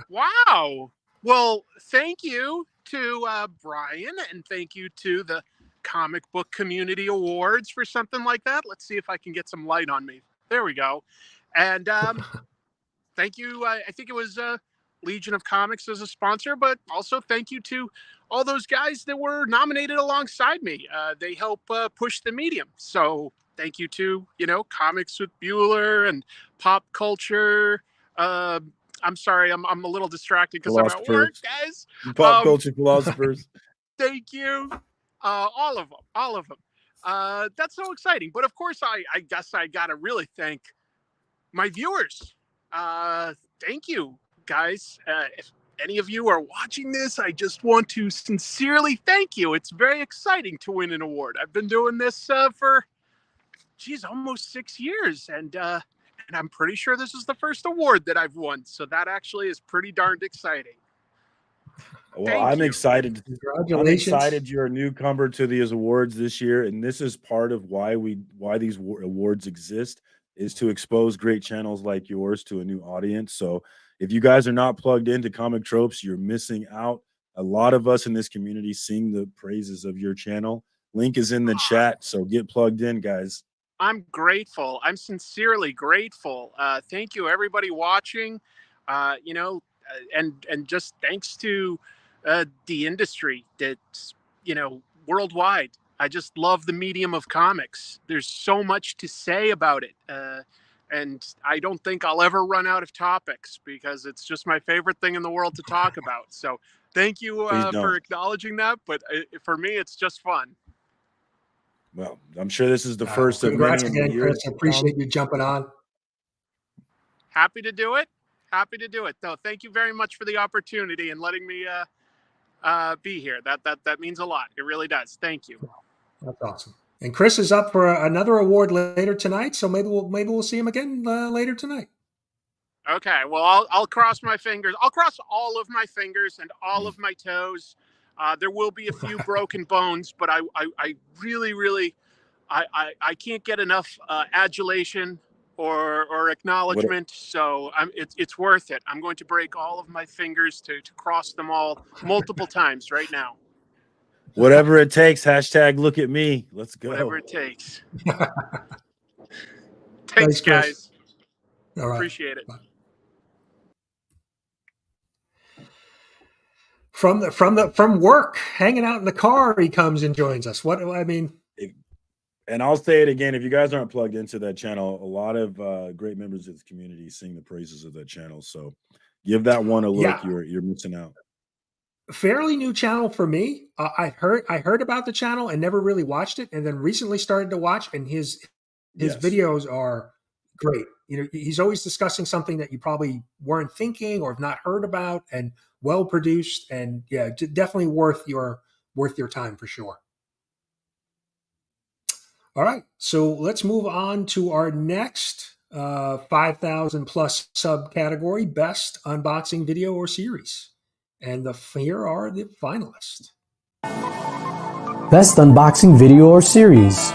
Wow. Well, thank you to Brian, and thank you to the Comic Book Community Awards for something like that. Let's see if I can get some light on me. There we go. And thank you. I think it was Legion of Comics as a sponsor, but also thank you to all those guys that were nominated alongside me. They help push the medium. So thank you to, Comics with Bueller and Pop Culture. I'm sorry, I'm a little distracted because I'm at work, guys. Pop culture philosophers. Thank you. All of them. That's so exciting. But of course, I guess I got to really thank my viewers. Thank you, guys. If any of you are watching this, I just want to sincerely thank you. It's very exciting to win an award. I've been doing this for, almost 6 years. And I'm pretty sure this is the first award that I've won. So that actually is pretty darned exciting. Well, I'm excited. Congratulations. I'm excited you're a newcomer to these awards this year. And this is part of why these awards exist, is to expose great channels like yours to a new audience. So if you guys are not plugged into Comic Tropes, you're missing out. A lot of us in this community sing the praises of your channel. Link is in the chat. So get plugged in, guys. I'm grateful. I'm sincerely grateful. Thank you, everybody watching. And just thanks to the industry that's, worldwide. I just love the medium of comics. There's so much to say about it. And I don't think I'll ever run out of topics because it's just my favorite thing in the world to talk about. So thank you for acknowledging that. But for me, it's just fun. Well, I'm sure this is the first of congrats many. Again, Chris. I appreciate you jumping on. Happy to do it. No, thank you very much for the opportunity and letting me be here. That means a lot. It really does. Thank you. That's awesome. And Chris is up for another award later tonight, so maybe we'll see him again later tonight. Okay, well, I'll cross my fingers. I'll cross all of my fingers and all of my toes. There will be a few broken bones, but I really, really, I can't get enough adulation or What acknowledgement. So it's worth it. I'm going to break all of my fingers to cross them all multiple times right now. Whatever it takes. Hashtag look at me. Let's go. Whatever it takes. Thanks, Thanks, Chris. guys. All right. Appreciate it. Bye. From work, hanging out in the car, he comes and joins us. What I mean, and I'll say it again: if you guys aren't plugged into that channel, a lot of great members of the community sing the praises of that channel. So give that one a look. Yeah. You're missing out. Fairly new channel for me. I heard about the channel and never really watched it, and then recently started to watch. And his videos are great. You know, he's always discussing something that you probably weren't thinking or have not heard about, and well produced, and yeah, definitely worth your time for sure. All right, so let's move on to our next 5,000 plus subcategory: best unboxing video or series. And here are the finalists. Best unboxing video or series.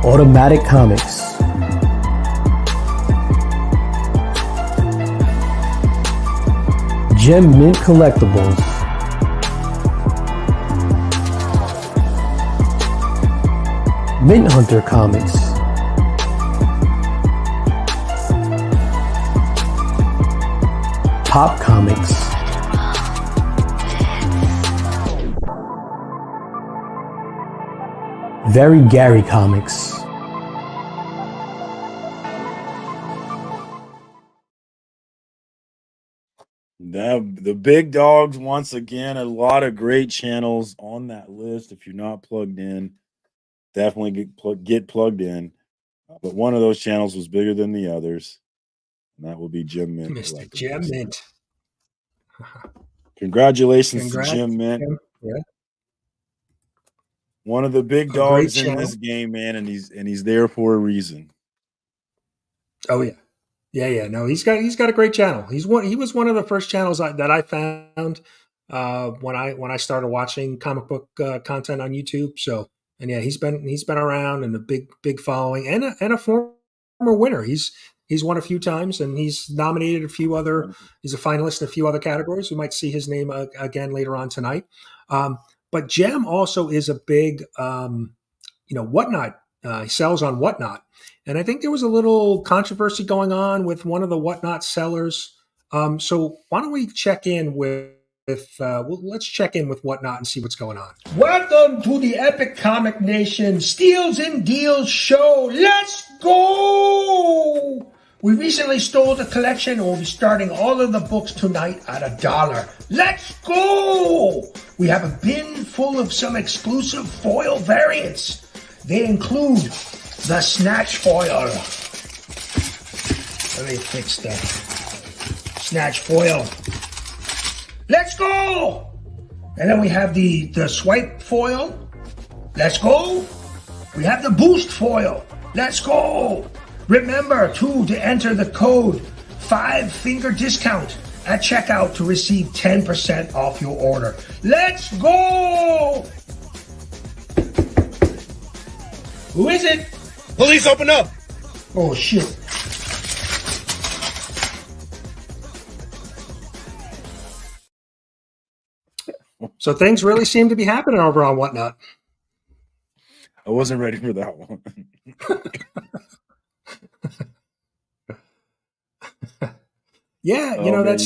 Automatic Comics. Gem Mint Collectibles. Mint Hunter Comics. Pop Comics. Very Gary Comics. The big dogs, once again, a lot of great channels on that list. If you're not plugged in, definitely get plugged in. But one of those channels was bigger than the others, and that will be Gem Mint. Mr. Gem Mint. Congratulations to Gem Mint. Yeah. One of the big dogs in this game, man, and he's there for a reason. Oh yeah. Yeah. No, he's got a great channel. He was one of the first channels that I found when I started watching comic book content on YouTube. So, and yeah, he's been around, and a big following, and a former winner. He's won a few times, and he's nominated a few other. He's a finalist in a few other categories. We might see his name again later on tonight. But Gem also is a big, Whatnot. He sells on Whatnot. And I think there was a little controversy going on with one of the Whatnot sellers. So why don't we check in let's check in with Whatnot and see what's going on. Welcome to the Epic Comic Nation Steals and Deals show. Let's go! We recently stole the collection, and we'll be starting all of the books tonight at $1. Let's go! We have a bin full of some exclusive foil variants. They include the Snatch foil. Let me fix the Snatch foil. Let's go! And then we have the Swipe foil. Let's go! We have the Boost foil. Let's go! Remember, too, to enter the code 5-finger discount at checkout to receive 10% off your order. Let's go! Who is it? Police, open up! Oh, shit. So things really seem to be happening over on Whatnot. I wasn't ready for that one. Yeah, that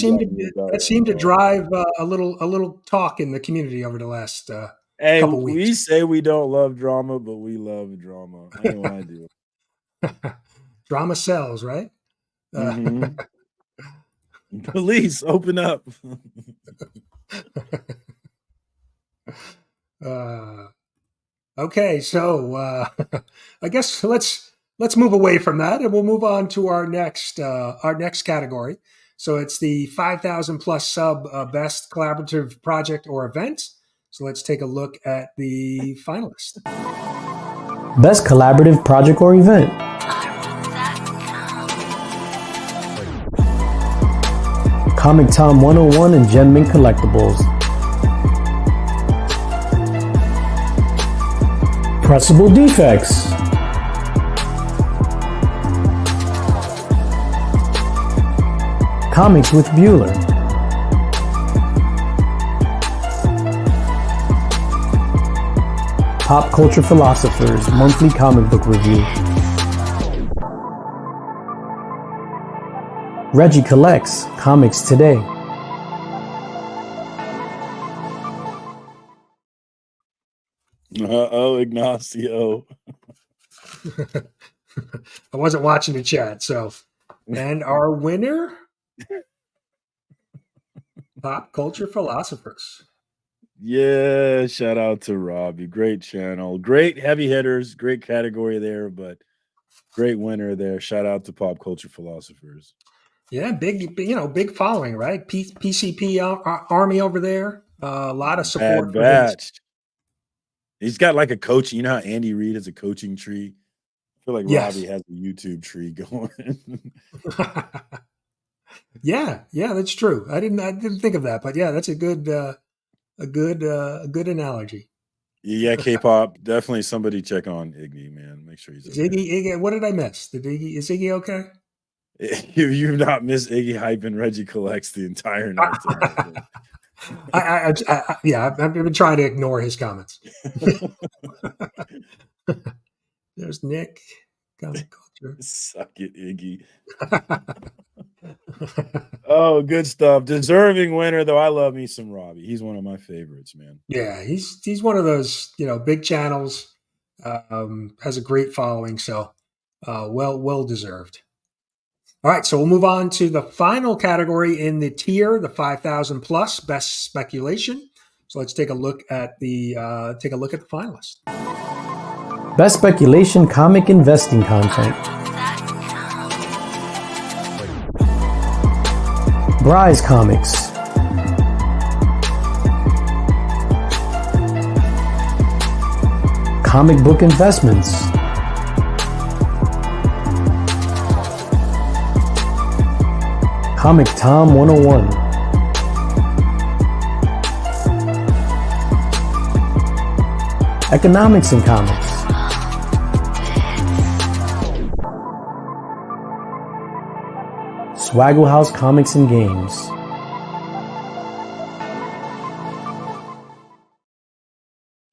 seemed to drive a little talk in the community over the last couple weeks. We say we don't love drama, but we love drama. I know I do. Drama sells, right? Mm-hmm. Police, open up. Okay, so I guess let's move away from that, and we'll move on to our next category. So it's the 5,000 plus sub best collaborative project or event. So let's take a look at the finalists. Best collaborative project or event. Comic Tom 101 and Gem Mint Collectibles. Pressable defects. Comics with Bueller. Pop Culture Philosophers Monthly Comic Book Review. Reggie Collects Comics Today. Oh, Ignacio. I wasn't watching the chat, so. And our winner, Pop Culture Philosophers. Yeah, shout out to Robbie. Great channel. Great heavy hitters. Great category there, but great winner there. Shout out to Pop Culture Philosophers. Yeah, big following, right? PCP army over there. A lot of support. Bad batch. He's got like a coach. You know how Andy Reid has a coaching tree? I feel like Robbie has a YouTube tree going. Yeah, that's true. I didn't think of that, but yeah, that's a good analogy. Yeah, K-pop. Definitely somebody check on Iggy, man. Make sure he's okay. Iggy, what did I miss? Is Iggy okay? You've not missed Iggy hype and Reggie Collects the entire night. I've been trying to ignore his comments. There's Nick. Comic Culture. Suck it, Iggy. Oh, good stuff. Deserving winner, though. I love me some Robbie. He's one of my favorites, man. Yeah, he's one of those, big channels. Has a great following, so well deserved. All right, so we'll move on to the final category in the tier, the 5,000 plus best speculation. So let's take a look at the finalists. Best speculation comic investing content. Bry's Comics. Comic book investments. Comic Tom 101. Economics in Comics. Swaggle House Comics and Games.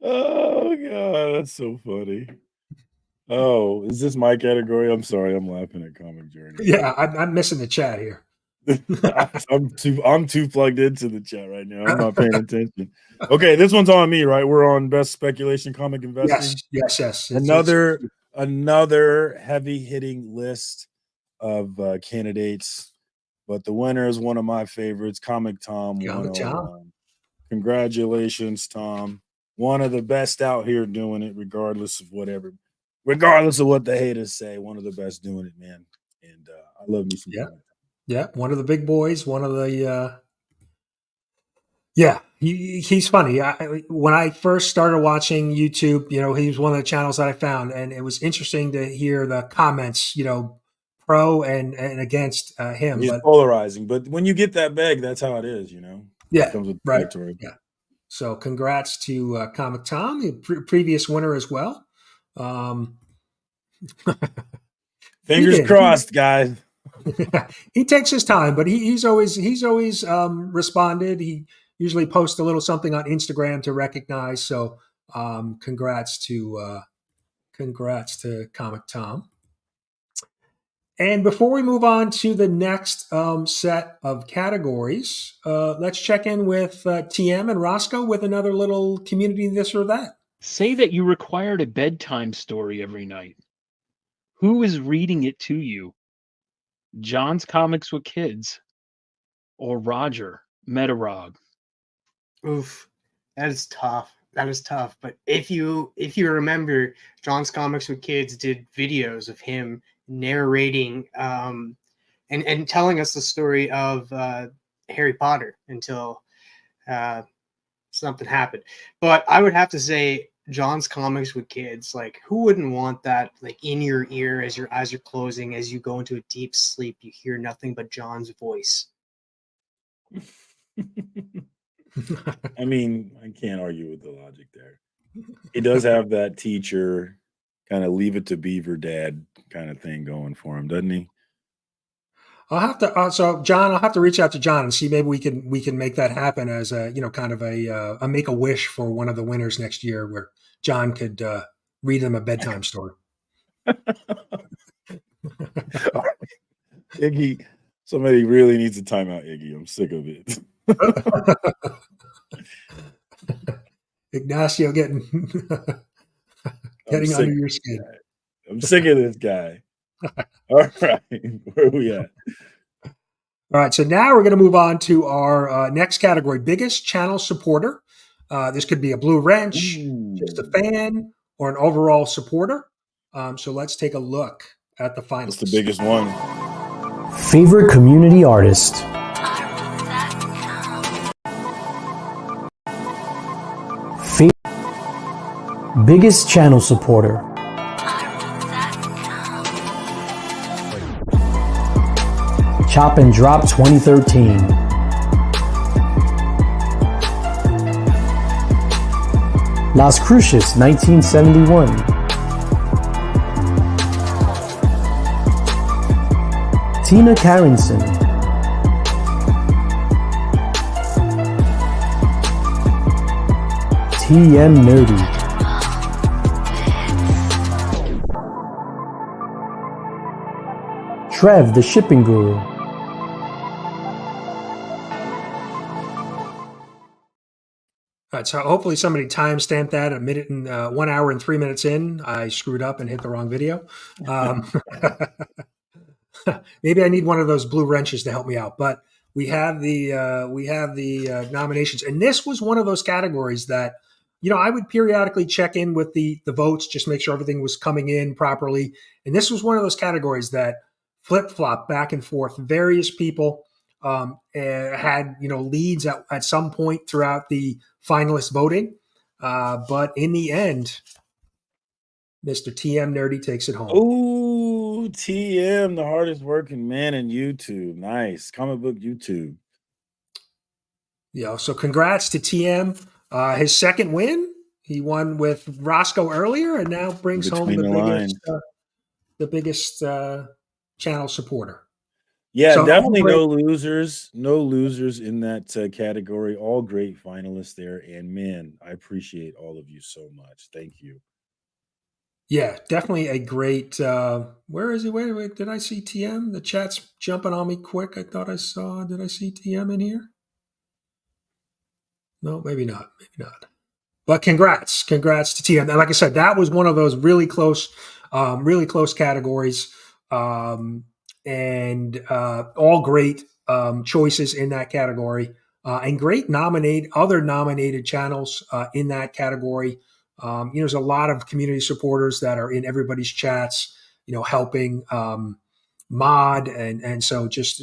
Oh, God, that's so funny. Oh, is this my category? I'm sorry, I'm laughing at Comic Journey. Yeah, I'm missing the chat here. I'm too plugged into the chat right now. I'm not paying attention. Okay, this one's on me, right? We're on best speculation comic investing. Yes. Another heavy hitting list of candidates, but the winner is one of my favorites, Comic Tom. Congratulations, Tom. One of the best out here doing it, regardless of what the haters say. One of the best doing it, man. And I love me some Comic Tom. Yeah, one of the big boys, one of the he's funny. When I first started watching YouTube, he was one of the channels that I found, and it was interesting to hear the comments, pro and against him. He's polarizing, but when you get that bag, that's how it is, Yeah, it comes with right. territory. Yeah. So congrats to Comic Tom, the previous winner as well. Fingers crossed, guys. He takes his time, but he's always responded. He usually posts a little something on Instagram to recognize. So congrats to Comic Tom. And before we move on to the next set of categories, let's check in with TM and Rosko with another little community this or that. Say that you required a bedtime story every night. Who is reading it to you? John's Comics with Kids or Roger Metarog? Oof, that is tough. But if you remember, John's Comics with Kids did videos of him narrating and telling us the story of Harry Potter until something happened. But I would have to say John's Comics with Kids. Like, who wouldn't want that, like, in your ear as your eyes are closing, as you go into a deep sleep, you hear nothing but John's voice. I mean, I can't argue with the logic there. He does have that teacher kind of leave it to Beaver dad kind of thing going for him, doesn't he? I'll have to. So, John, I'll have to reach out to John and see maybe we can make that happen as a kind of a make a wish for one of the winners next year, where John could read them a bedtime story. Iggy, somebody really needs a timeout, Iggy. I'm sick of it. Ignacio getting under your skin. I'm sick of this guy. All right, where are we at? All right, so now we're going to move on to our next category, biggest channel supporter. This could be a blue wrench, just a fan, or an overall supporter. So let's take a look at the finals. What's the biggest one? Favorite community artist. Biggest channel supporter. Chop and Drop 2013. Las Cruces 1971. Tina Carrington. TM Nerdy. Trev, the shipping guru. All right, so hopefully somebody timestamped that a minute and 1 hour and 3 minutes in. I screwed up and hit the wrong video. Maybe I need one of those blue wrenches to help me out. But we have the nominations, and this was one of those categories that I would periodically check in with the votes, just make sure everything was coming in properly. And this was one of those categories that flip flop back and forth. Various people had leads at some point throughout the finalist voting, but in the end, Mr. TM Nerdy takes it home. Ooh, TM, the hardest working man in YouTube. Nice. Comic book YouTube. Yeah, so congrats to TM. His second win. He won with Rosko earlier and now brings home the biggest channel supporter. Yeah, So definitely all no losers in that category. All great finalists there. And man, I appreciate all of you so much. Thank you. Yeah, definitely a great. Where is he? Wait, did I see TM? The chat's jumping on me quick. I thought I saw. Did I see TM in here? No, maybe not. Maybe not. But congrats to TM. And like I said, that was one of those really close categories, and all great choices in that category, and great other nominated channels in that category. There's a lot of community supporters that are in everybody's chats, helping mod, and so just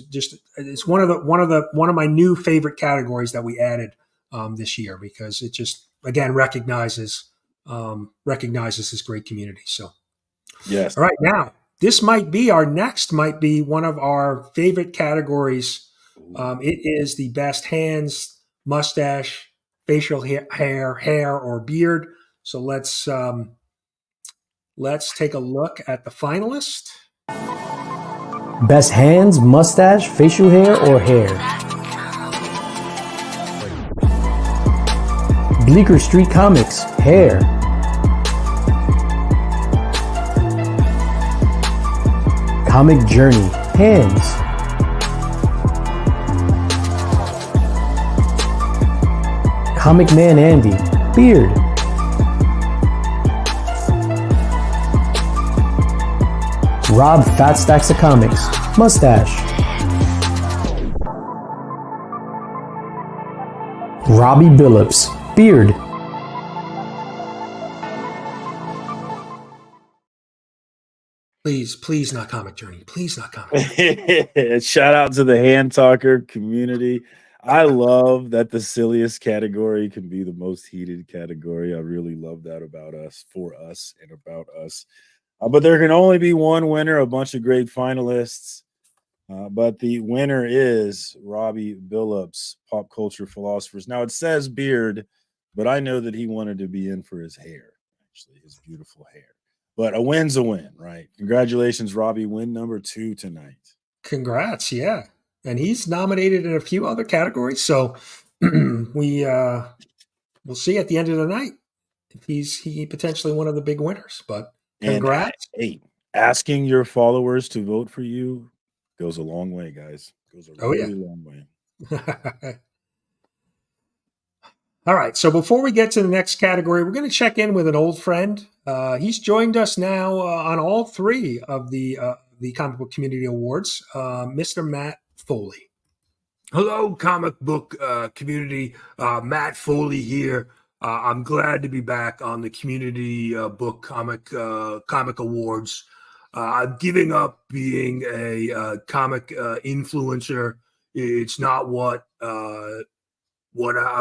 it's one of my new favorite categories that we added this year, because it just again recognizes this great community. So yes. All right, now this might be one of our favorite categories. It is the best hands, mustache, facial hair, or beard. So let's take a look at the finalists. Best hands, mustache, facial hair, or hair. Bleecker Street Comics, hair. Comic Journey, hands. Comic Man Andy, beard. Rob Fat Stacks of Comics, mustache. Robbie Billups, beard. Please not Comic Journey. Please not Comic Journey. Shout out to the Hand Talker community. I love that the silliest category can be the most heated category. I really love that about us, for us, and about us. But there can only be one winner, a bunch of great finalists. But the winner is Robbie Billups, Pop Culture Philosophers. Now it says beard, but I know that he wanted to be in for his hair, actually, his beautiful hair. But a win's a win, right? Congratulations, Robbie. Win number 2 tonight. Congrats, yeah. And he's nominated in a few other categories. So we'll see at the end of the night if he potentially one of the big winners. But congrats. And, hey, asking your followers to vote for you goes a long way, guys. Goes a really long way. All right. So before we get to the next category, we're going to check in with an old friend. He's joined us now on all 3 of the Comic Book Community Awards, Mr. Matt Foley. Hello, comic book community. Matt Foley here. I'm glad to be back on the Community Book Comic Awards. I'm giving up being a comic influencer. It's not what I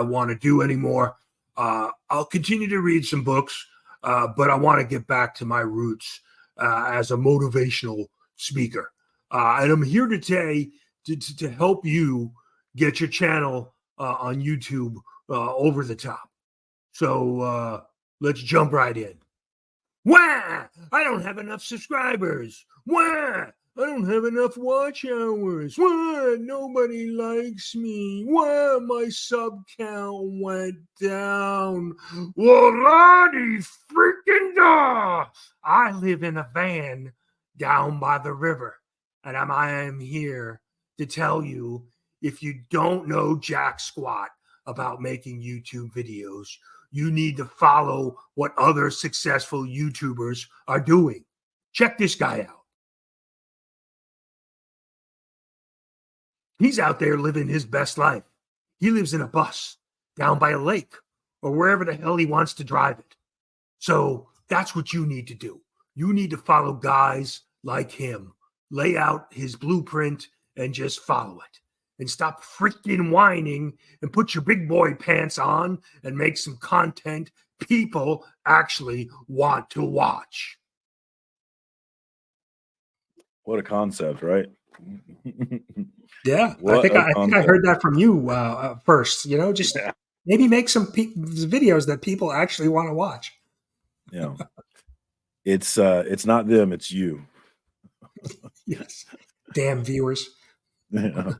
want to do anymore. I'll continue to read some books, but I want to get back to my roots as a motivational speaker. And I'm here today to help you get your channel on YouTube over the top. So let's jump right in. Wah! I don't have enough subscribers. Wah! I don't have enough watch hours. Wah! Nobody likes me. Wah! My sub count went down. Well, Lottie freaking da! I live in a van down by the river, and I am here to tell you, if you don't know jack squat about making YouTube videos, you need to follow what other successful YouTubers are doing. Check this guy out. He's out there living his best life. He lives in a bus down by a lake or wherever the hell he wants to drive it. So that's what you need to do. You need to follow guys like him, lay out his blueprint and just follow it. And stop freaking whining and put your big boy pants on and make some content people actually want to watch. What a concept, right? Yeah, I think I heard that from you first. You know, just maybe make some videos that people actually want to watch. Yeah, it's not them, it's you. Yes, damn viewers. Yeah.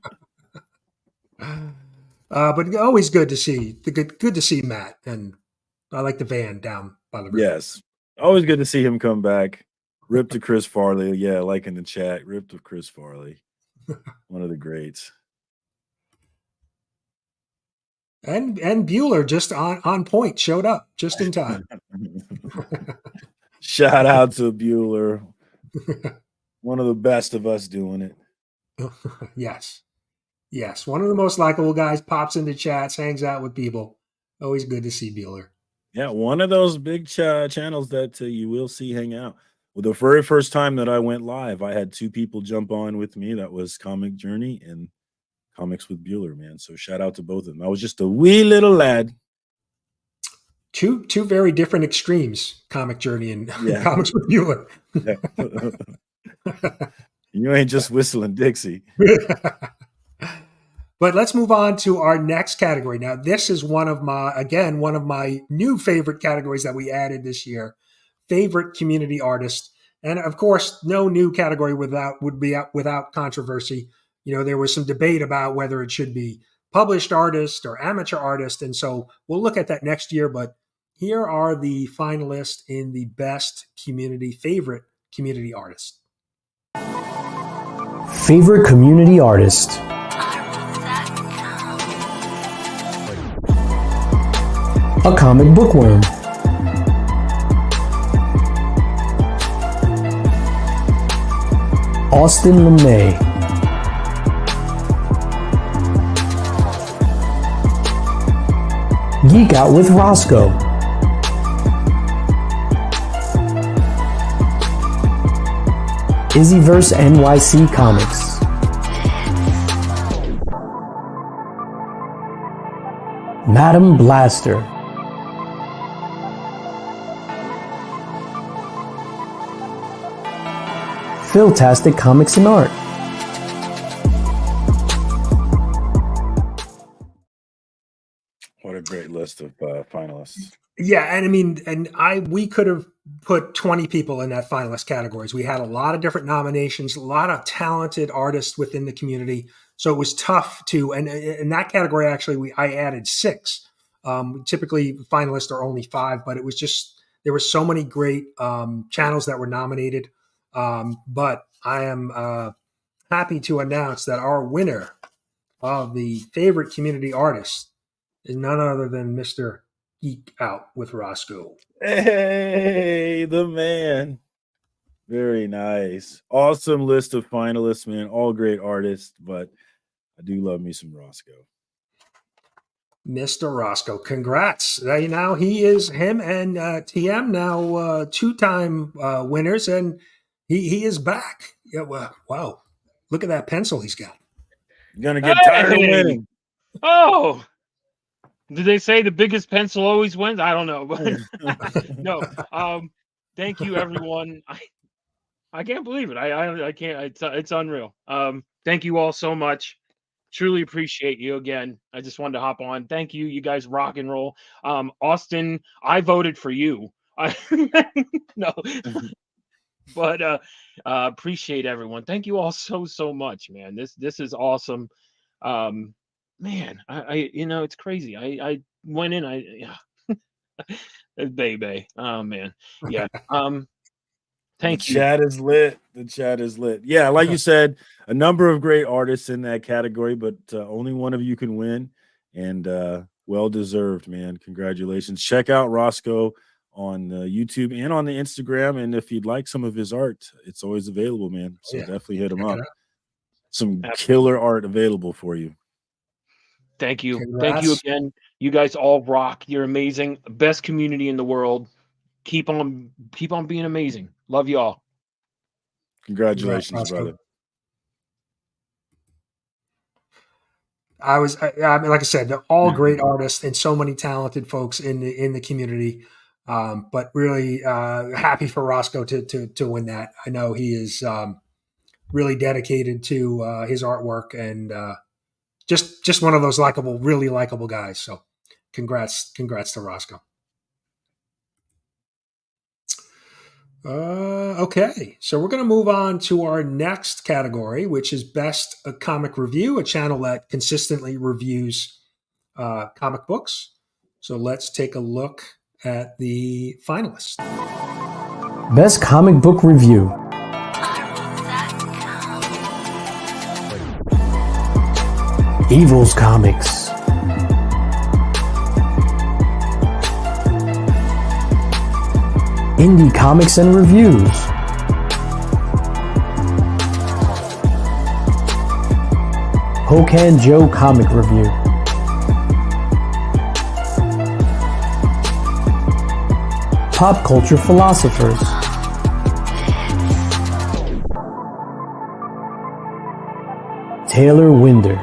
But always good to see good to see Matt, and I like the van down by the river. Yes, always good to see him come back. Rip to Chris Farley, yeah, like in the chat. Rip to Chris Farley, one of the greats. And Bueller just on point, showed up just in time. Shout out to Bueller, one of the best of us doing it. Yes, one of the most likable guys, pops into chats, hangs out with people. Always good to see Bueller. Yeah, one of those big channels that you will see hang out. Well, the very first time that I went live, I had 2 people jump on with me. That was Comic Journey and Comics with Bueller, man. So shout out to both of them. I was just a wee little lad. Two very different extremes, Comic Journey and Comics with Bueller. You ain't just whistling Dixie. But let's move on to our next category. Now, this is one of my new favorite categories that we added this year, favorite community artist. And of course, no new category would be without controversy. You know, there was some debate about whether it should be published artist or amateur artist. And so we'll look at that next year. But here are the finalists in the best favorite community artist. Favorite community artist. A comic bookworm. Austin LeMay. Geek Out with Rosko. IzzyVerseNYC Comics. Madam Blaster, Philtastic Comics and Art, What a great list of finalists. Yeah, and I mean, we could have put 20 people in that finalist categories. We had a lot of different nominations, a lot of talented artists within the community. So it was tough to, and in that category, actually, I added 6. Typically, finalists are only 5, but it was just, there were so many great channels that were nominated. But I am happy to announce that our winner of the favorite community artist is none other than Mr. Geek Out with Rosko. Hey, the man. Very nice. Awesome list of finalists, man. All great artists, but I do love me some Rosko. Mr. Rosko, congrats. Now him and TM now 2-time winners, and he is back. Yeah, wow. Look at that pencil he's got. Gonna get tired of winning. Oh, did they say the biggest pencil always wins? I don't know, but no. Thank you, everyone. I can't believe it. I can't. It's unreal. Thank you all so much. Truly appreciate you again. I just wanted to hop on. Thank you. You guys rock and roll. Austin, I voted for you. No, but appreciate everyone. Thank you all so much, man. This is awesome. Man, I it's crazy. I went in. Baby. Oh man. Yeah. Thank you. The chat is lit. The chat is lit. Yeah, like you said, a number of great artists in that category, but only one of you can win, and well deserved, man. Congratulations. Check out Rosko on YouTube and on the Instagram, and if you'd like some of his art, it's always available, man. So definitely hit him up. Some killer art available for you. Thank you. Congrats. Thank you again. You guys all rock. You're amazing. Best community in the world. Keep on being amazing. Love you all. Congratulations, brother. I mean, like I said, they're all great artists and so many talented folks in the community. But really happy for Rosko to win that. I know he is really dedicated to his artwork and just one of those really likable guys. So congrats to Rosko. Okay, so we're going to move on to our next category, which is Best Comic Review, a channel that consistently reviews comic books. So let's take a look at the finalists. Best Comic Book Review. Evil's Comics. Indie Comics and Reviews. Hokan Joe Comic Review. Pop Culture Philosophers. Taylor Winder.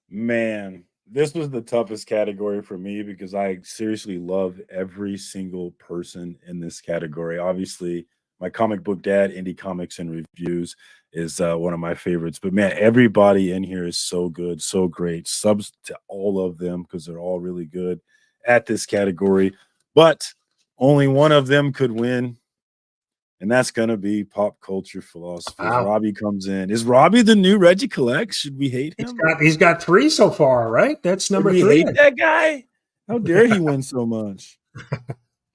Man, this was the toughest category for me because I seriously love every single person in this category. Obviously, my comic book dad, Indie Comics and Reviews, is one of my favorites. But man, everybody in here is so good, so great. Subs to all of them because they're all really good at this category. But only one of them could win, and that's going to be Pop Culture Philosophers. Wow. Robbie comes in. Is Robbie the new Reggie Collects? Should we hate him? He's got 3 so far, right? That's number 3. Hate that guy? How dare he win so much?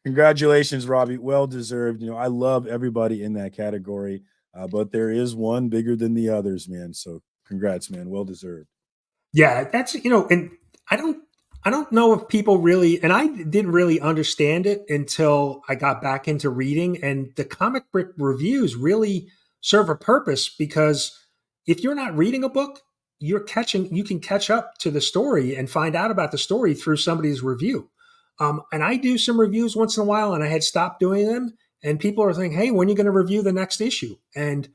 Congratulations, Robbie. Well deserved. I love everybody in that category, but there is one bigger than the others, man. So congrats, man. Well deserved. Yeah, that's and I don't know if people really, and I didn't really understand it until I got back into reading, and the comic book reviews really serve a purpose because if you're not reading a book, you can catch up to the story and find out about the story through somebody's review. And I do some reviews once in a while, and I had stopped doing them, and people are saying, hey, when are you going to review the next issue? And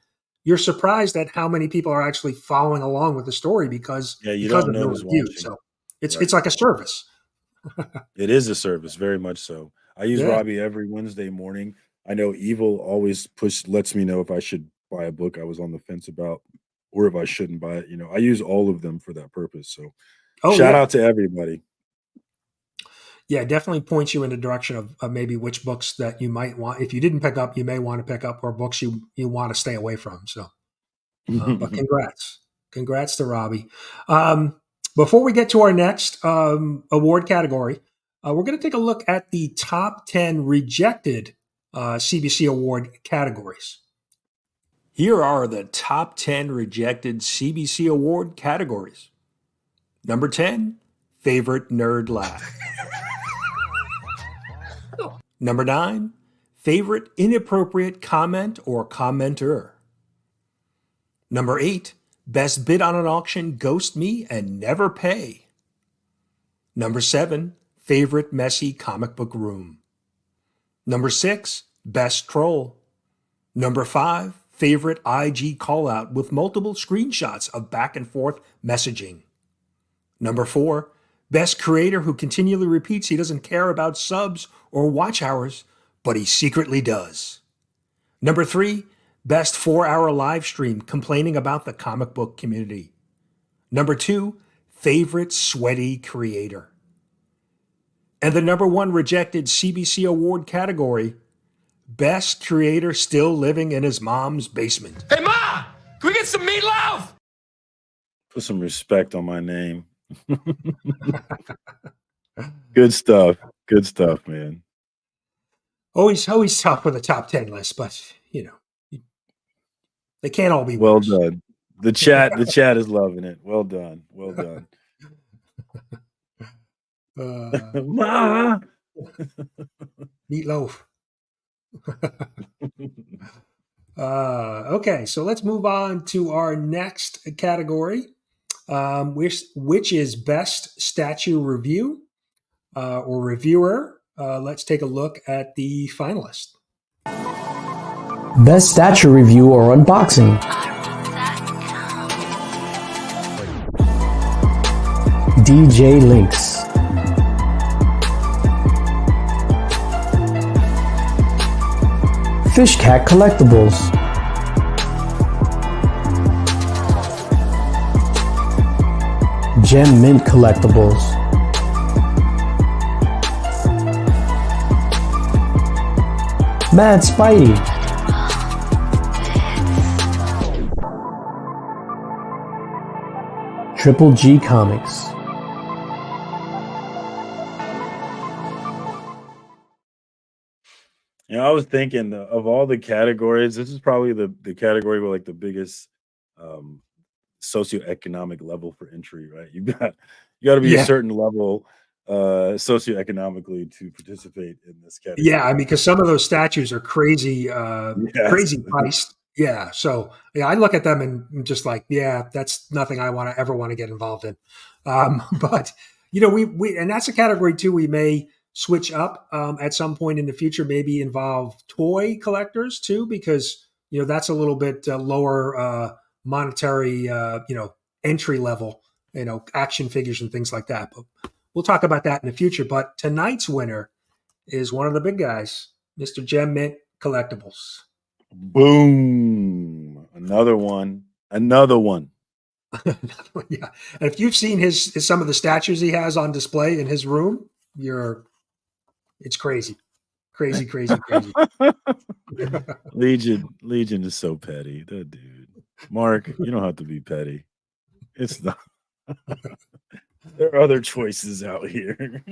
you're surprised at how many people are actually following along with the story because you because don't of the know who's reviews. watching. So it's Right. it's like a service. It is a service, very much so. I use Yeah. Robbie every Wednesday morning. I know Evil always lets me know if I should buy a book I was on the fence about or if I shouldn't buy it. I use all of them for that purpose. So Oh shout yeah. out to everybody. Yeah, it definitely points you in the direction of maybe which books that you might want. If you didn't pick up, you may want to pick up, or books you want to stay away from. So, but congrats to Robbie. Before we get to our next award category, we're going to take a look at the top 10 rejected CBC Award categories. Here are the top 10 rejected CBC Award categories. Number 10, favorite nerd laugh. Number 9, favorite inappropriate comment or commenter. Number 8, best bid on an auction, ghost me and never pay. Number 7, favorite messy comic book room. Number 6, best troll. Number 5, favorite IG callout with multiple screenshots of back and forth messaging. Number 4, best creator who continually repeats he doesn't care about subs or watch hours, but he secretly does. Number 3, best 4-hour live stream complaining about the comic book community. Number 2, favorite sweaty creator. And the number 1 rejected CBC Award category, best creator still living in his mom's basement. Hey, Ma! Can we get some meatloaf? Put some respect on my name. Good stuff. Good stuff, man. Always tough with a top 10 list, but they can't all be well winners. done. The chat is loving it. Well done. Well done. Ma. Meatloaf. Okay, so let's move on to our next category, which is best statue review or reviewer. Let's take a look at the finalists. Best statue review or unboxing. DJ Linx. Fish Cat Collectibles. Gem Mint Collectibles. Mad Spidey. Triple G Comics. I was thinking of all the categories, this is probably the category with like the biggest socioeconomic level for entry, right? You got to be a certain level socioeconomically to participate in this category. Yeah, I mean, because some of those statues are crazy, crazy priced. Yeah, so I look at them and I'm just like, yeah, that's nothing I ever want to get involved in. But we and that's a category too. We may switch up at some point in the future, maybe involve toy collectors too, because that's a little bit lower monetary, entry level, action figures and things like that. But we'll talk about that in the future. But tonight's winner is one of the big guys, Mr. Gem Mint Collectibles. Boom! Another one. Yeah, and if you've seen some of the statues he has on display in his room, it's crazy. Legion is so petty. That dude, Mark, you don't have to be petty. It's not. There are other choices out here.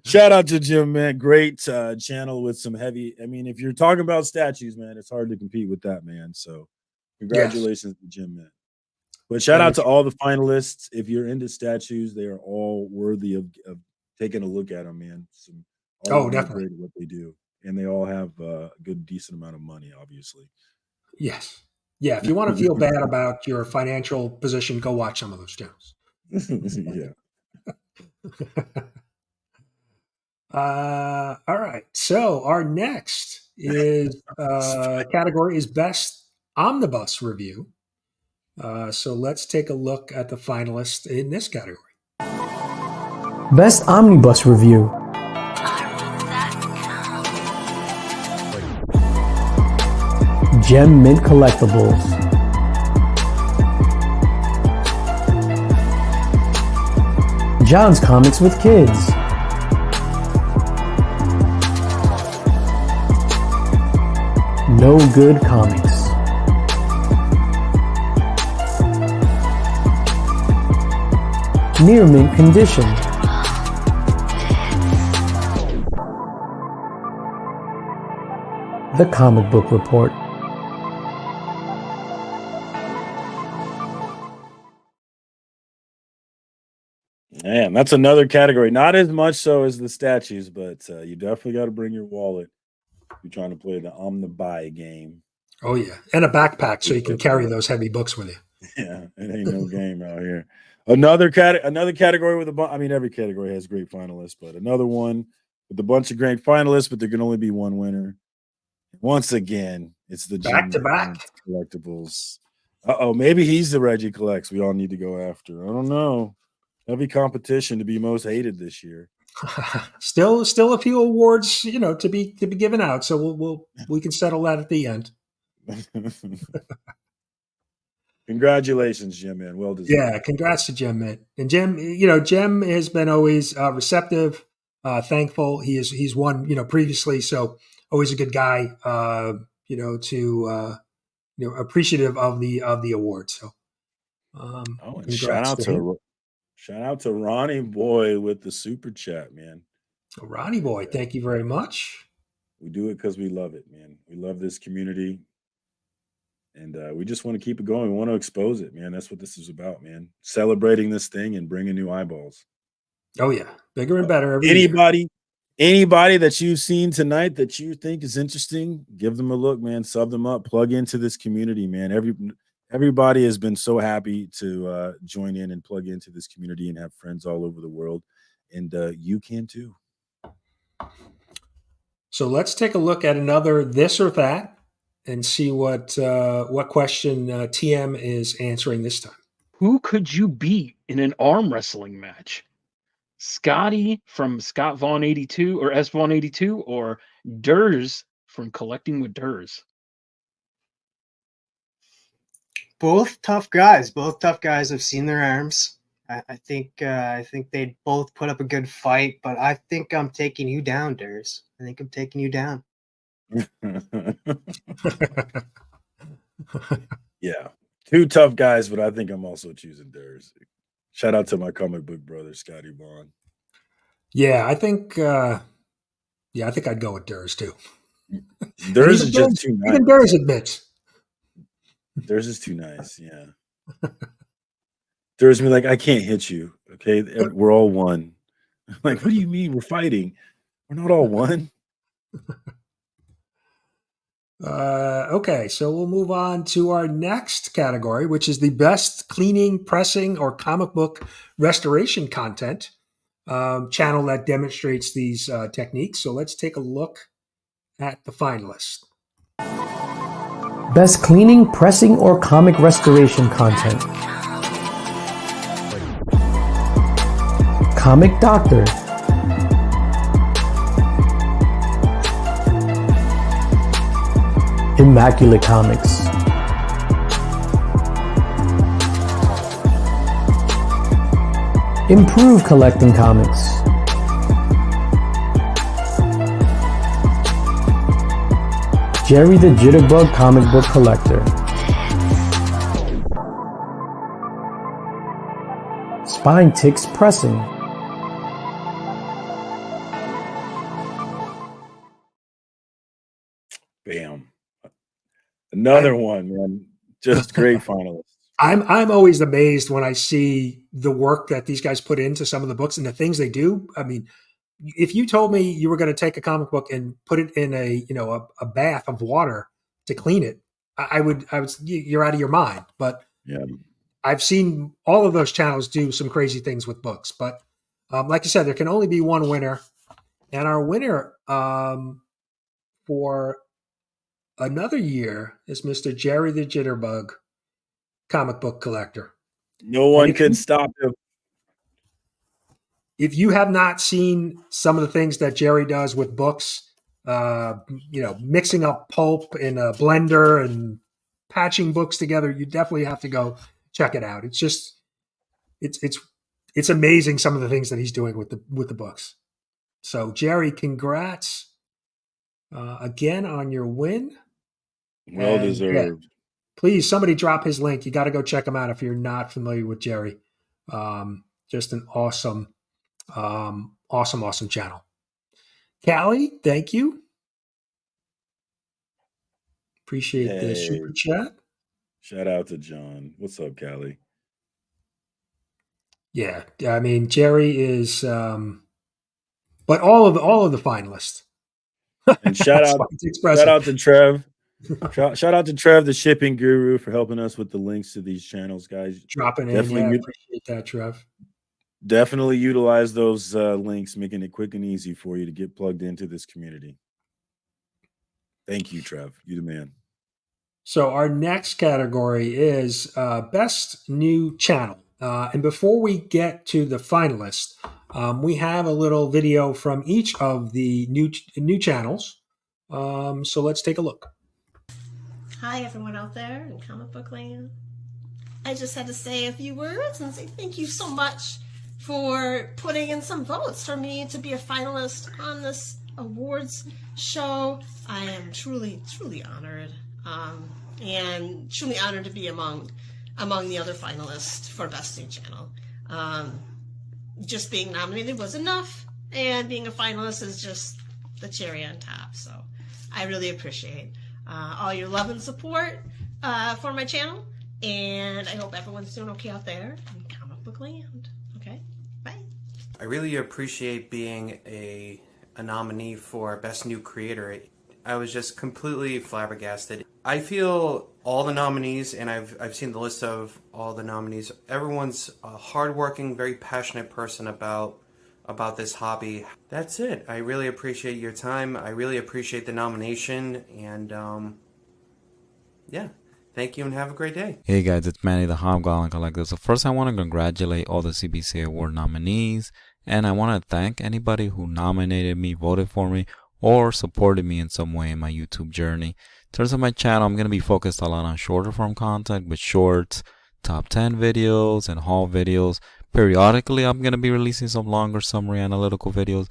Shout out to Jim, man. Great channel with some heavy. I mean, if you're talking about statues, man, it's hard to compete with that, man. So, congratulations to Jim, man. But shout out to all the finalists. If you're into statues, they are all worthy of taking a look at them, man. Definitely great at what they do, and they all have a good, decent amount of money, obviously. Yes, yeah. If you want to feel bad about your financial position, go watch some of those channels. Yeah. All right. So our next category is best omnibus review. So let's take a look at the finalists in this category. Best Omnibus Review. Gem Mint Collectibles. John's Comics with Kids. No Good Comics. Near mint condition. The Comic Book Report. Man, that's another category. Not as much so as the statues, but you definitely got to bring your wallet if you're trying to play the Omnibuy game. Oh yeah, and a backpack so you can carry those heavy books with you. Yeah, it ain't no game out here. Another category with I mean, every category has great finalists, but another one with a bunch of great finalists, but there can only be one winner. Once again, it's the Back-to-back Collectibles. Maybe he's the Reggie Collects we all need to go after. I don't know. Heavy competition to be most hated this year. still a few awards, to be given out. So we can settle that at the end. Congratulations, Jim, man. Well deserved. Yeah, congrats to Jim, man. And Jim, Jim has been always receptive, thankful. He's won, appreviously, so always a good guy. Appreciative of the award. So, and shout out to Ronnie Boy with the super chat, man. Ronnie Boy, thank you very much. We do it because we love it, man. We love this community. And we just want to keep it going. We want to expose it, man. That's what this is about, man. Celebrating this thing and bringing new eyeballs. Oh, yeah. Bigger and better. Anybody that you've seen tonight that you think is interesting, give them a look, man. Sub them up. Plug into this community, man. Everybody has been so happy to join in and plug into this community and have friends all over the world. And you can too. So let's take a look at another this or that and see what question TM is answering this time. Who could you beat in an arm wrestling match? Scotty from Scott Vaughn 82 or S Vaughn 82 or Derrz from Collecting with Derrz? Both tough guys. I've seen their arms. I think they'd both put up a good fight, but I think I'm taking you down, Derrz. I think I'm taking you down. Yeah, two tough guys, but I think I'm also choosing Derrz. Shout out to my comic book brother, Scotty Vaughn. Yeah, I think I'd go with Derrz too. Derrz is just too nice. Even Derrz admits. Derrz is too nice, yeah. Derrz be like, I can't hit you. Okay, we're all one. I'm like, what do you mean we're fighting? We're not all one. Okay, so we'll move on to our next category, which is the best cleaning, pressing, or comic book restoration content channel that demonstrates these techniques. So let's take a look at the finalists. Best cleaning, pressing, or comic restoration content. Comic Doctor. Immaculate Comics. Improve collecting comics. Jerry the Jitterbug Comic Book Collector. Spine Ticks Pressing. Bam. Another one, man. Just great finalists. I'm always amazed when I see the work that these guys put into some of the books and the things they do. I mean, if you told me you were going to take a comic book and put it in a bath of water to clean it, I would you're out of your mind. But yeah, I've seen all of those channels do some crazy things with books. But like I said, there can only be one winner, and our winner for another year is Mr. Jerry the Jitterbug, comic book collector. No one can stop him. If you have not seen some of the things that Jerry does with books, mixing up pulp in a blender and patching books together, you definitely have to go check it out. It's just, it's amazing some of the things that he's doing with the books. So Jerry, congrats again on your win. Well deserved. Please, somebody drop his link. You got to go check him out if you're not familiar with Jerry. Just an awesome channel. Cali, thank you. Appreciate the super chat. Shout out to John. What's up, Cali? Yeah, I mean Jerry is, but all of the finalists. And shout out to Trev. Shout out to Trev, the shipping guru, for helping us with the links to these channels, guys. Dropping in, appreciate that, Trev. Definitely utilize those links, making it quick and easy for you to get plugged into this community. Thank you, Trev. You the man. So our next category is Best New Channel. And before we get to the finalists, we have a little video from each of the new channels. So let's take a look. Hi, everyone out there in comic book land. I just had to say a few words and say thank you so much for putting in some votes for me to be a finalist on this awards show. I am truly, truly honored, and truly honored to be among the other finalists for Best New Channel. Just being nominated was enough, and being a finalist is just the cherry on top. So I really appreciate all your love and support for my channel, and I hope everyone's doing okay out there in comic book land. Okay, bye. I really appreciate being a nominee for Best New Creator. I was just completely flabbergasted. I feel all the nominees, and I've seen the list of all the nominees, everyone's a hardworking, very passionate person about this hobby. That's it. I really appreciate your time. I really appreciate the nomination, and yeah. Thank you and have a great day. Hey guys, it's Manny the Hobgoblin Collector. So first I want to congratulate all the CBC Award nominees, and I want to thank anybody who nominated me, voted for me, or supported me in some way in my YouTube journey. In terms of my channel, I'm going to be focused a lot on shorter form content with shorts, top 10 videos, and haul videos. Periodically, I'm going to be releasing some longer summary analytical videos,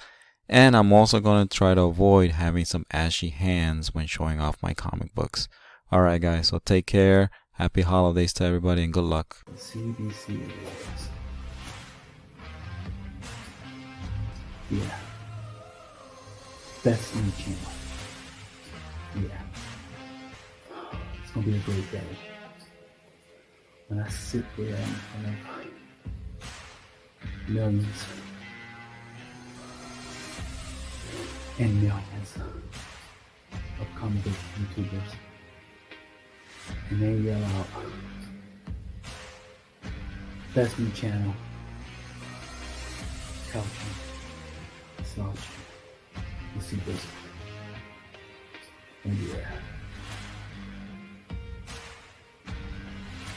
and I'm also going to try to avoid having some ashy hands when showing off my comic books. Alright guys, so take care, happy holidays to everybody, and good luck. CBC Awards. Yeah. Best new channel. Yeah. It's gonna be a great day. When I sit there in front of millions and millions of comic book YouTubers, and they yell out, best new channel, couch, slouch, you see this, and yeah,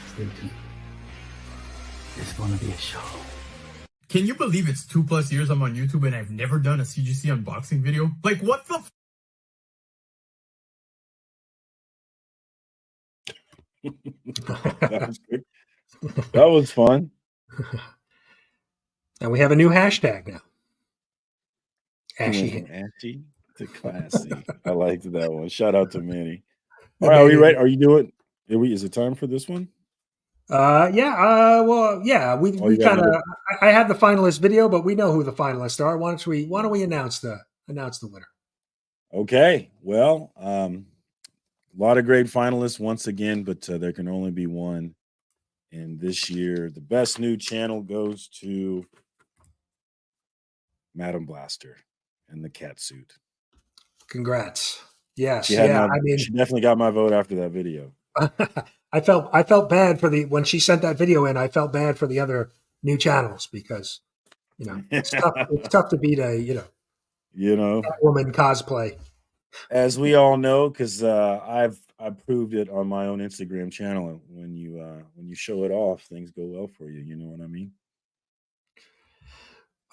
stay tuned, it's gonna be a show. Can you believe it's 2+ years I'm on YouTube and I've never done a CGC unboxing video? Like, what the That was good. That was fun. And we have a new hashtag now. Ashy. Ashy to classy. I liked that one. Shout out to Manny. All right, are we ready? Are you doing? Is it time for this one? Yeah. Well, yeah. We kind of. I had the finalist video, but we know who the finalists are. Why don't we announce the winner? Okay. Well, a lot of great finalists once again, but there can only be one. And this year, the best new channel goes to Madam Blaster and the cat suit. Congrats. Yes. She definitely got my vote after that video. I felt bad when she sent that video in. I felt bad for the other new channels because, it's tough to beat a, woman cosplay. As we all know, because I proved it on my own Instagram channel. When you show it off, things go well for you. You know what I mean?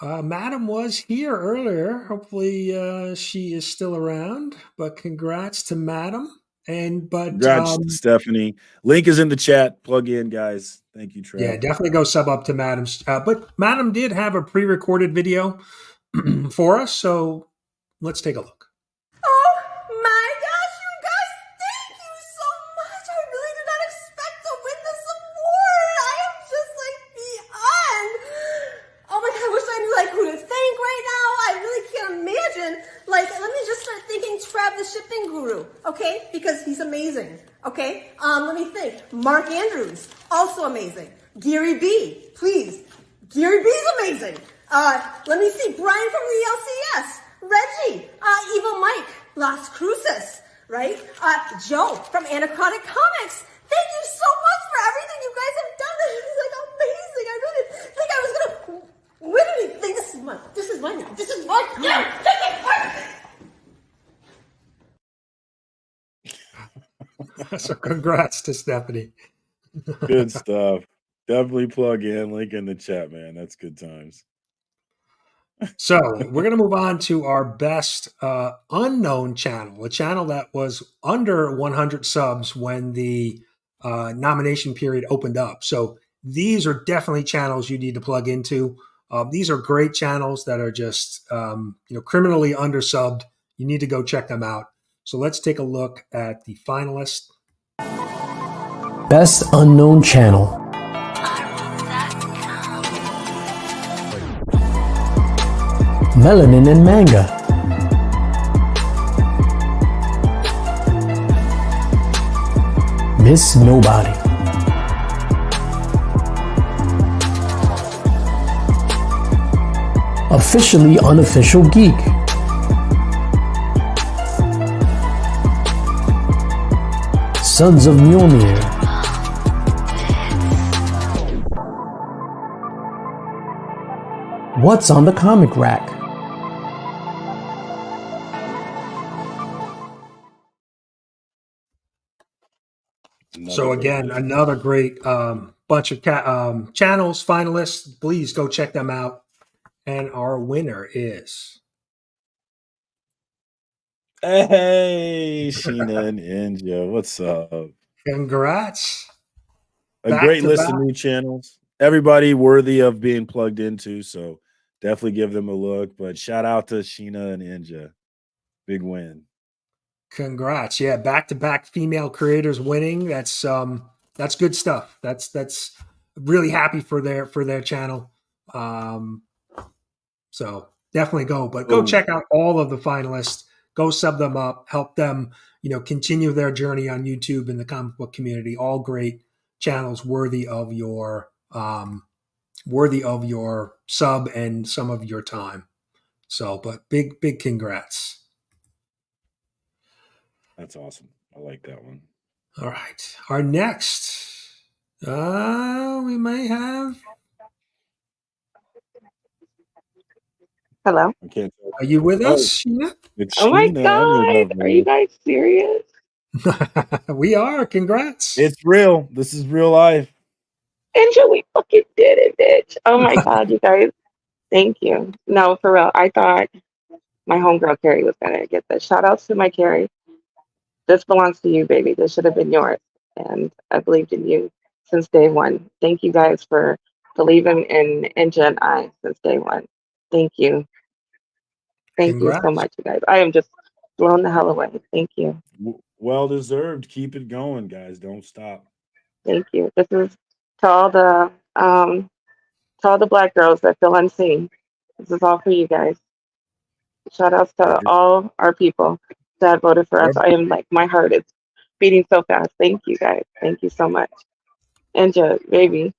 Madam was here earlier. Hopefully, she is still around. But congrats to Madam. Congrats, Stephanie. Link is in the chat. Plug in, guys. Thank you, Trev. Yeah, definitely go sub up to Madam's. But Madam did have a pre-recorded video for us, so let's take a look. Oh my gosh, you guys, thank you so much. I really did not expect to win this award. I am just like beyond. Oh my god, I wish I knew like who to thank right now. I really can't imagine. Like, let me just start thinking Trev the shipping guru, okay? Because he's amazing. Okay? Let me think. Mark Andrews, also amazing. Gary B, please. Gary B's amazing. Let me see. Brian from the LCS. Reggie, Evil Mike, Las Cruces, right? Joe from Anachronic Comics. Thank you so much for everything you guys have done. This is like amazing. I really didn't think I was gonna win anything. This is mine. This is mine. This is mine. Yeah, take it. So congrats to Stephanie. Good stuff. Definitely plug in. Link in the chat, man. That's good times. So we're going to move on to our best unknown channel, a channel that was under 100 subs when the nomination period opened up. So these are definitely channels you need to plug into. These are great channels that are just criminally undersubbed. You need to go check them out. So let's take a look at the finalists. Best Unknown Channel. Melanin and Manga. Miss Nobody. Officially Unofficial Geek. Sons of Mjolnir. What's on the Comic Rack? So again, another great bunch of channels, finalists. Please go check them out. And our winner is... Hey, Sheena and Inja. What's up? Congrats. A great list of new channels. Everybody worthy of being plugged into, so definitely give them a look. But shout out to Sheena and Inja. Big win. Congrats. Yeah, back-to-back female creators winning. That's good stuff. That's really happy for their channel. So definitely go check out all of the finalists. Go sub them up, help them, continue their journey on YouTube in the comic book community. All great channels worthy of your sub and some of your time. So, but big congrats. That's awesome. I like that one. All right. Our next, we may have. Hello. Are you with us, Sheena? It's Oh my Sheena. God. Are you guys serious? We are. Congrats. It's real. This is real life. Angel, we fucking did it, bitch. Oh my God, you guys. Thank you. No, for real. I thought my homegirl Carrie was going to get this. Shout outs to my Carrie. This belongs to you, baby. This should have been yours. And I believed in you since day one. Thank you guys for believing in Inja and I since day one. Thank you. Thank you so much, you guys. I am just blown the hell away. Thank you. Well deserved. Keep it going, guys. Don't stop. Thank you. This is to all the Black girls that feel unseen. This is all for you guys. Shout outs to all our people that voted for us. I am like, my heart is beating so fast. Thank you guys. Thank you so much. Inja, baby,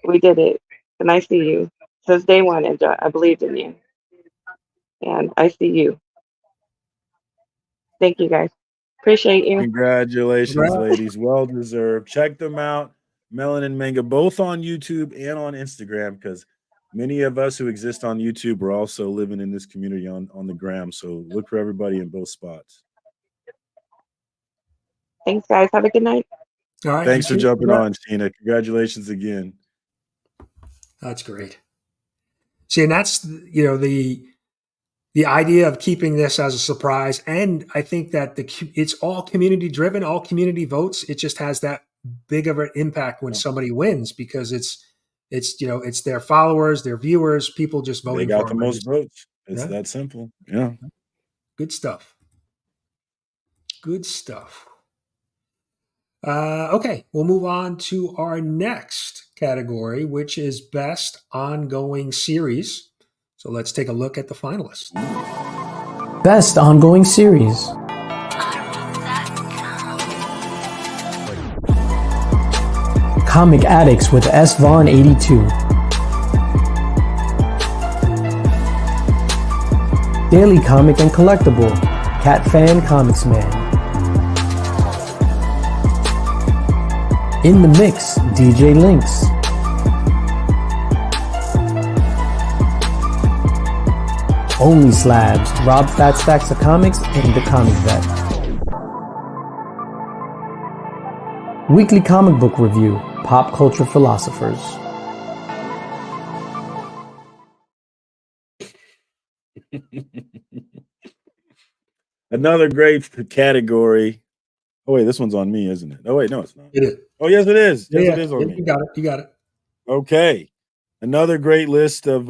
we did it. And I see you. Since day one, Inja, I believed in you. And I see you. Thank you guys. Appreciate you. Congratulations, ladies. Well deserved. Check them out. Melon and Manga, both on YouTube and on Instagram, because many of us who exist on YouTube are also living in this community on the gram. So look for everybody in both spots. Thanks, guys. Have a good night. All right. Thanks for you too. jumping Yeah. on, Sheena. Congratulations again. That's great. See, and that's, you know, the idea of keeping this as a surprise. And I think that it's all community driven, all community votes. It just has that big of an impact when somebody wins, because it's you know, it's their followers, their viewers, people just voting They got for the them. most votes. It's Yeah. that simple. Yeah. Good stuff. Good stuff. Okay, we'll move on to our next category, which is Best Ongoing Series. So let's take a look at the finalists. Best Ongoing Series. Comic Addicts with S. Vaughn 82. Daily Comic and Collectible, Cat Fan Comics Man. In the Mix, DJ Linx. Only Slabs, Rob Fat Stacks of Comics and The Comic Vet. Weekly Comic Book Review, Pop Culture Philosophers. Another great category. Oh wait, this one's on me, isn't it? Oh wait, no, it's not. It is. Oh yes, it is. Yes, Yeah, it is on me. you got it. You got it. Okay, another great list of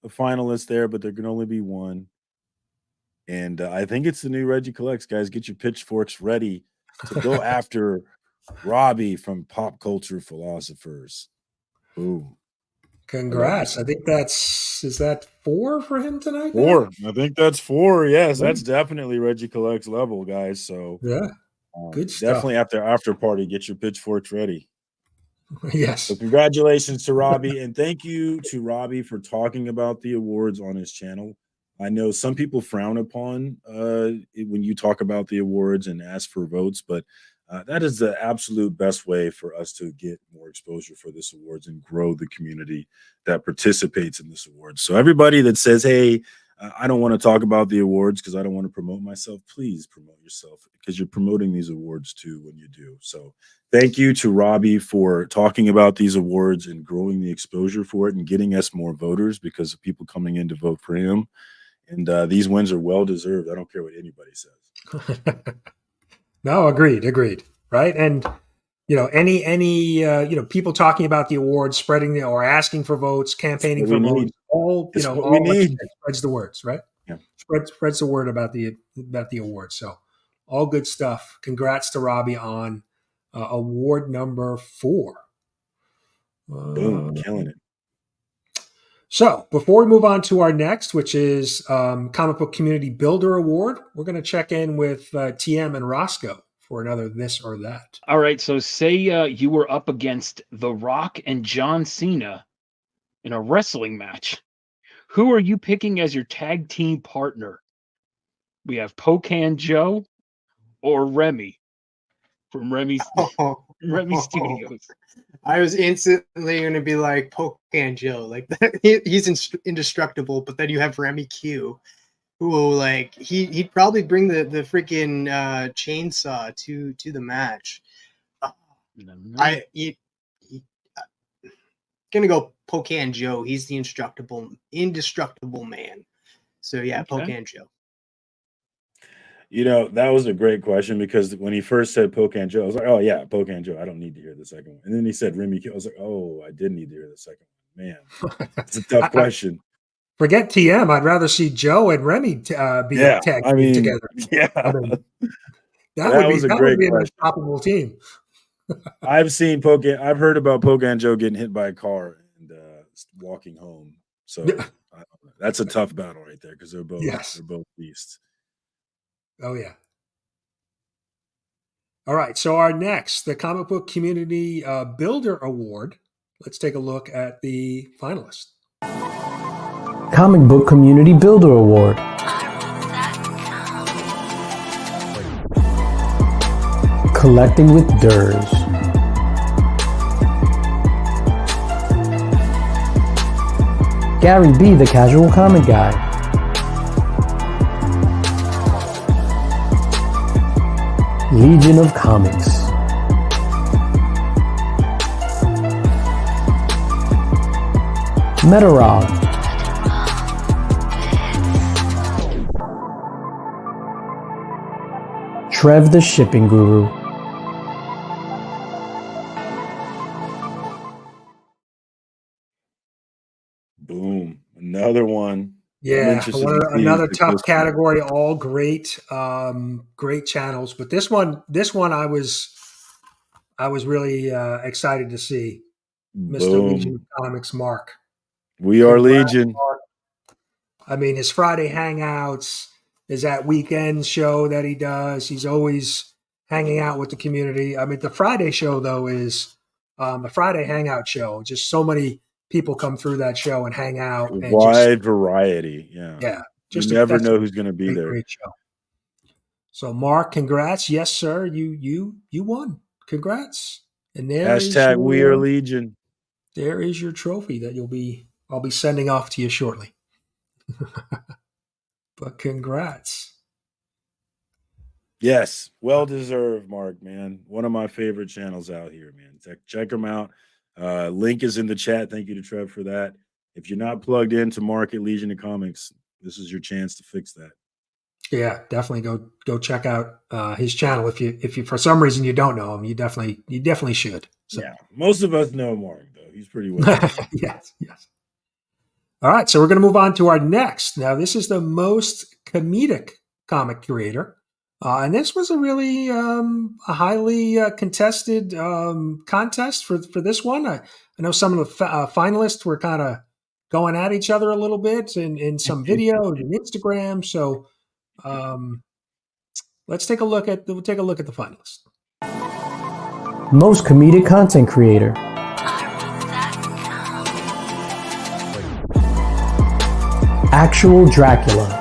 finalists there, but there can only be one. And I think it's the new Reggie Collects, guys. Get your pitchforks ready to go after Robbie from Pop Culture Philosophers. Ooh. Congrats. I think is that 4 for him tonight? 4. I think that's 4. Yes, that's definitely Reggie Collects level, guys. So yeah, good stuff. Definitely after party, get your pitchforks ready. Yes. So congratulations to Robbie, and thank you to Robbie for talking about the awards on his channel. I know some people frown upon when you talk about the awards and ask for votes, but that is the absolute best way for us to get more exposure for this awards and grow the community that participates in this awards. So everybody that says, hey, I don't want to talk about the awards because I don't want to promote myself, please promote yourself, because you're promoting these awards too when you do. So thank you to Robbie for talking about these awards and growing the exposure for it and getting us more voters because of people coming in to vote for him. And these wins are well deserved. I don't care what anybody says. No, agreed, right? And you know, any you know, people talking about the awards, spreading or asking for votes, campaigning for votes, all you know, all spreads the words, right? Yeah, spreads the word about the awards. So, all good stuff. Congrats to Robbie on award number 4. Boom, killing it. So before we move on to our next, which is Comic Book Community Builder Award, we're going to check in with TM and Rosko for another this or that. All right, so say you were up against The Rock and John Cena in a wrestling match. Who are you picking as your tag team partner? We have Pocan Joe or Remy from Remy Studios. I was instantly going to be like Pocan Joe, like he's indestructible. But then you have Remy Q, who will like he'd probably bring the freaking chainsaw to the match. Gonna go Pocan Joe. He's the indestructible man. So yeah, Okay. Pocan Joe. You know, that was a great question because when he first said Pocan Joe, I was like, oh, yeah, Pocan Joe. I don't need to hear the second one. And then he said Remy Q. I was like, oh, I did need to hear the second one. Man, it's a tough question. Forget TM. I'd rather see Joe and Remy be tag team together. Yeah. that That was a great an question. unstoppable team. I've heard about Pocan Joe getting hit by a car and walking home. So that's a tough battle right there because they're both beasts. Oh, yeah. All right. So our next, the Comic Book Community Builder Award. Let's take a look at the finalists. Comic Book Community Builder Award. Collecting with Derrz. Gary B, the casual comic guy. Legion of Comics. Metarog. Trev the Shipping Guru. Boom. Another one. I'm Yeah, interested to see another if tough this one- category. All great, great channels. But this one, I was really excited to see Mr. Legion of Boom. Comics, Mark. We are Congrats, Legion. Mark. I mean, his Friday Hangouts is that weekend show that he does. He's always hanging out with the community. I mean, the Friday show though is the Friday Hangout show. Just so many people come through that show and hang out and Wide variety. Yeah. yeah, You just never that's know a who's going to be great, there. great show. So, Mark, congrats. Yes, sir. You won. Congrats. And there is Hashtag your, We Are Legion. there is your trophy that I'll be sending off to you shortly. But congrats. Yes, well deserved, Mark, man. One of my favorite channels out here, man. Check them out. Link is in the chat. Thank you to Trev for that. If you're not plugged into Mark at Legion of Comics, this is your chance to fix that. Yeah, definitely go check out his channel. If you for some reason you don't know him, you definitely should. So. Yeah, most of us know Mark though. He's pretty well. Yes. All right, so we're going to move on to our next. Now, this is the most comedic comic creator, and this was a really a highly contested contest for this one. I know some of the finalists were kind of going at each other a little bit in some videos and Instagram. So let's take a look at the finalists. Most comedic content creator. Actual Dracula.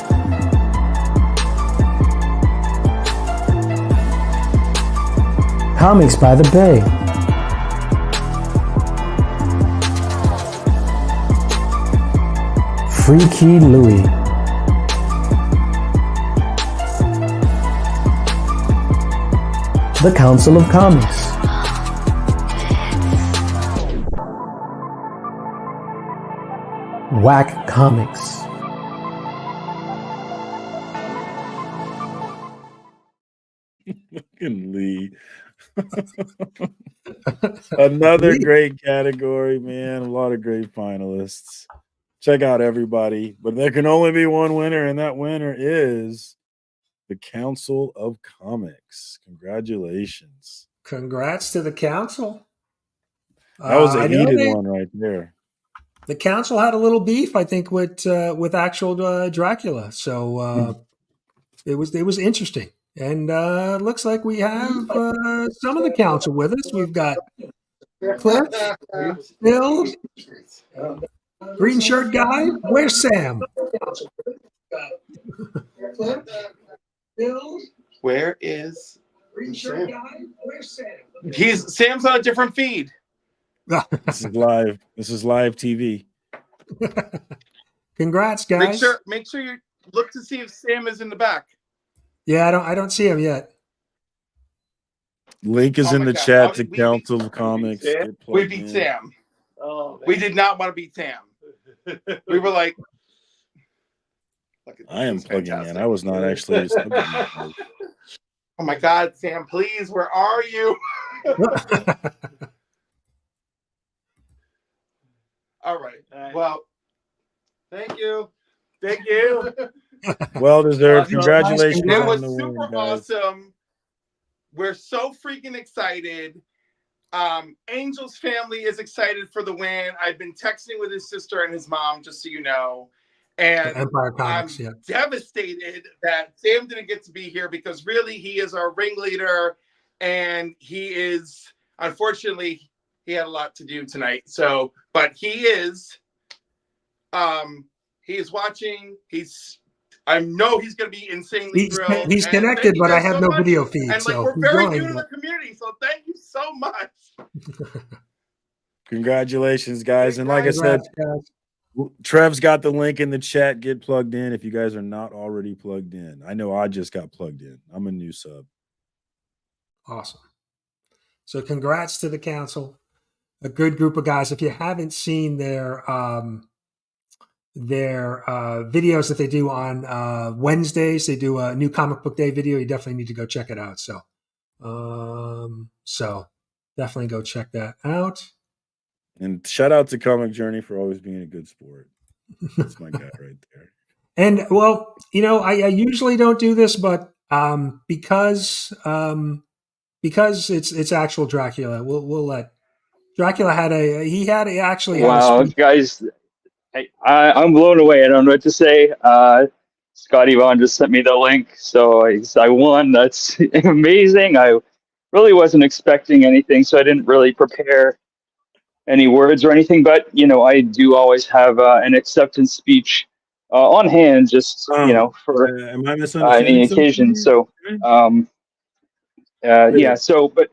Comics by the Bay. Freaky Louie. The Council of Comics. Whack Comics. Fucking Lee. Another great category, man. A lot of great finalists. Check out everybody, but there can only be one winner, and that winner is the Council of Comics. Congratulations. Congrats to the council. That was a I know heated one right there. The council had a little beef, I think, with actual Dracula. So it was interesting. And looks like we have some of the council with us. We've got Cliff, Bill, green shirt guy. Where's Sam? Where is Green shirt guy? Where's Sam? Sam's on a different feed. This is live. This is live TV. Congrats, guys. Make sure you look to see if Sam is in the back. Yeah, I don't see him yet. Link is in the chat to Council of Comics. We beat Sam. Oh, we did not want to beat Sam. We were like, I am plugging in. I was not actually. oh my God, Sam, please, where are you? All right. Well, thank you. Thank you. Well deserved. Congratulations. It was on the super win, guys. awesome. We're so freaking excited. Angel's family is excited for the win. I've been texting with his sister and his mom, just so you know. And Empire Comics, I'm devastated that Sam didn't get to be here because really he is our ringleader and he is, unfortunately, he had a lot to do tonight. So, but he is watching. I know he's going to be insanely thrilled. He's And connected, thank you but I guys have so no much. video feed. And So we're he's very joined, new to but- the community, so thank you so much. Congratulations, guys. And like I said, Congrats, guys. Trev's got the link in the chat. Get plugged in if you guys are not already plugged in. I know I just got plugged in. I'm a new sub. Awesome. So congrats to the council. A good group of guys. If you haven't seen their videos that they do on Wednesdays, they do a new comic book day video. You definitely need to go check it out. So definitely go check that out. And shout out to Comic Journey for always being a good sport. That's my guy right there. And well, I usually don't do this, but because it's actual Dracula, we'll let Dracula actually Wow, guys, I'm blown away. I don't know what to say. Scotty Vaughn just sent me the link, so I won. That's amazing. I really wasn't expecting anything, so I didn't really prepare any words or anything. But I do always have an acceptance speech on hand, just for am I misunderstanding any occasion. So, yeah. So, but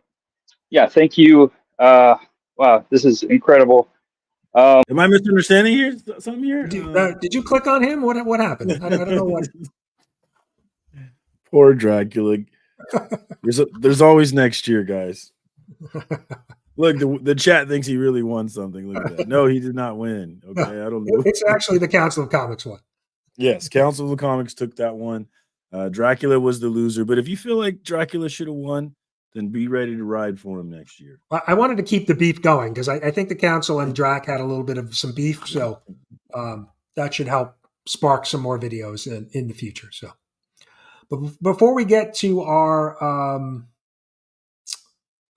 yeah, thank you. Wow, this is incredible. Am I misunderstanding here? Something here? Did you click on him? What happened? I don't know what. Poor Dracula. There's always next year, guys. Look, the chat thinks he really won something. Look at that. No, he did not win. Okay, I don't know. It's actually the Council of Comics one. Yes, Council of Comics took that one. Dracula was the loser. But if you feel like Dracula should have won, then be ready to ride for him next year. I wanted to keep the beef going because I think the Council and Drac had a little bit of some beef. So that should help spark some more videos in the future. So, but before we get to our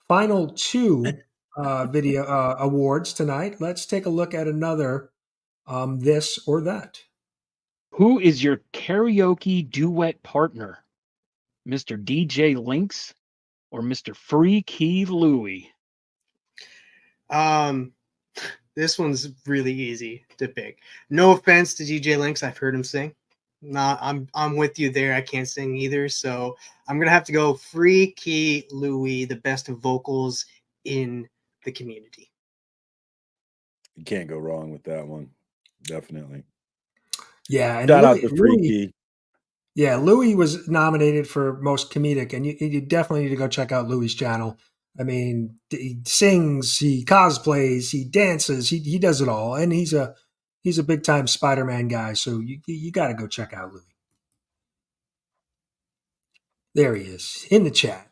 final two video awards tonight, let's take a look at another this or that. Who is your karaoke duet partner? Mr. DJ Linx or Mr. Free Key Louie? This one's really easy to pick. No offense to DJ Linx, I've heard him sing. I'm with you there. I can't sing either, so I'm gonna have to go Free Key Louie, the best of vocals in the community. You can't go wrong with that one. Definitely. Yeah, and shout out to Free Key. Yeah, Louis was nominated for most comedic, and you definitely need to go check out Louis' channel. I mean, he sings, he cosplays, he dances, he does it all, and he's a big time Spider-Man guy. So you got to go check out Louis. There he is in the chat.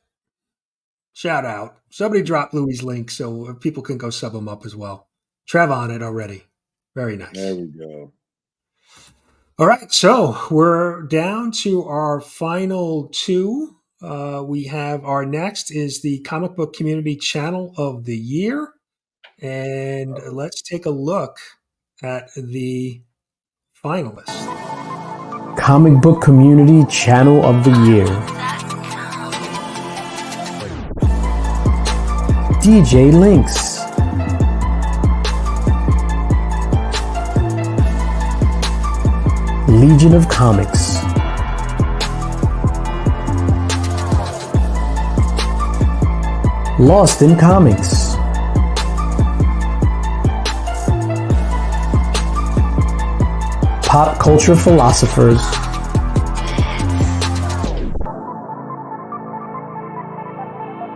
Shout out! Somebody dropped Louis' link so people can go sub him up as well. Trev on it already. Very nice. There we go. All right, so we're down to our final two. We have our next is the Comic Book Community Channel of the Year. And let's take a look at the finalists. Comic Book Community Channel of the Year. DJ Linx. Legion of Comics. Lost in Comics. Pop Culture Philosophers.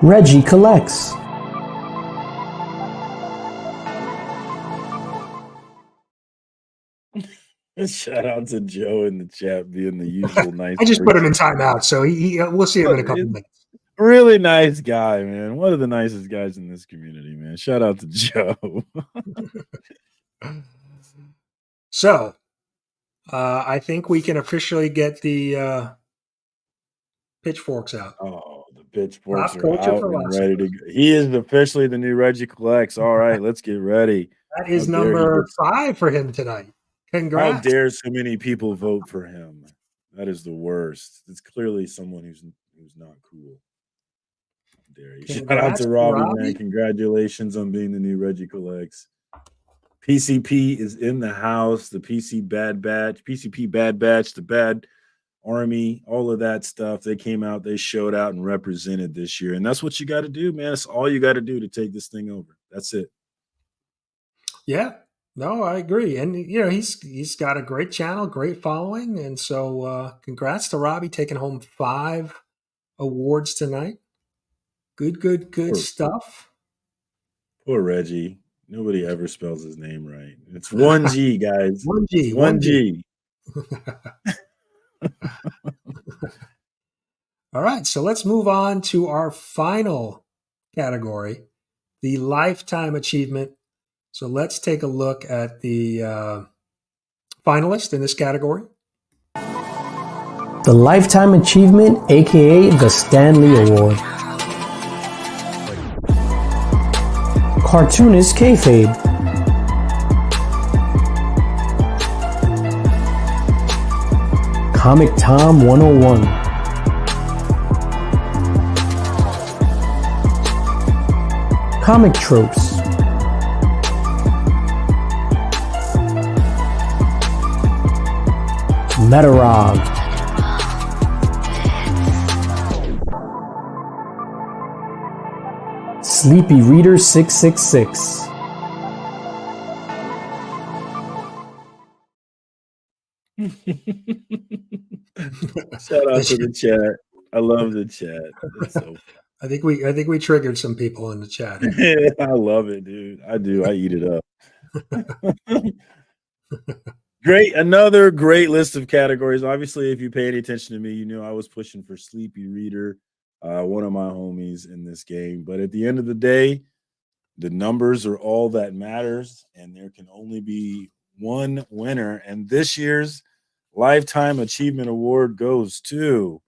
Reggie Collects. Shout out to Joe in the chat being the usual nice. I just put him in timeout, so we'll see him in a couple minutes. Really nice guy, man. One of the nicest guys in this community, man. Shout out to Joe. So, I think we can officially get the pitchforks out. Oh, the pitchforks are out and ready to go. He is officially the new Reggie Collects. All right, let's get ready. That is number 5 for him tonight. Congrats. How dare so many people vote for him? That is the worst. It's clearly someone who's not cool. How dare you? Shout out to Robbie, man. Congratulations on being the new Reggie Collects. PCP is in the house. The PC Bad Batch, PCP Bad Batch, the Bad Army, all of that stuff. They came out, they showed out and represented this year. And that's what you got to do, man. That's all you got to do to take this thing over. That's it. Yeah. No, I agree. And he's got a great channel, great following. And so congrats to Robbie taking home 5 awards tonight. Good stuff. Poor Reggie. Nobody ever spells his name right. It's 1G, guys. 1G. 1G. All right, so let's move on to our final category, the Lifetime Achievement. So let's take a look at the finalists in this category. The Lifetime Achievement, aka the Stanley Award. Cartoonist Kayfabe. Comic Tom 101. Comic Tropes. Metarog. Sleepy Reader 666. Shout out to the chat. I love the chat. It's so I think we triggered some people in the chat. I love it, dude. I do. I eat it up. Another great list of categories. Obviously, if you pay any attention to me, you know I was pushing for Sleepy Reader, one of my homies in this game. But at the end of the day, the numbers are all that matters, and there can only be one winner. And this year's Lifetime Achievement Award goes to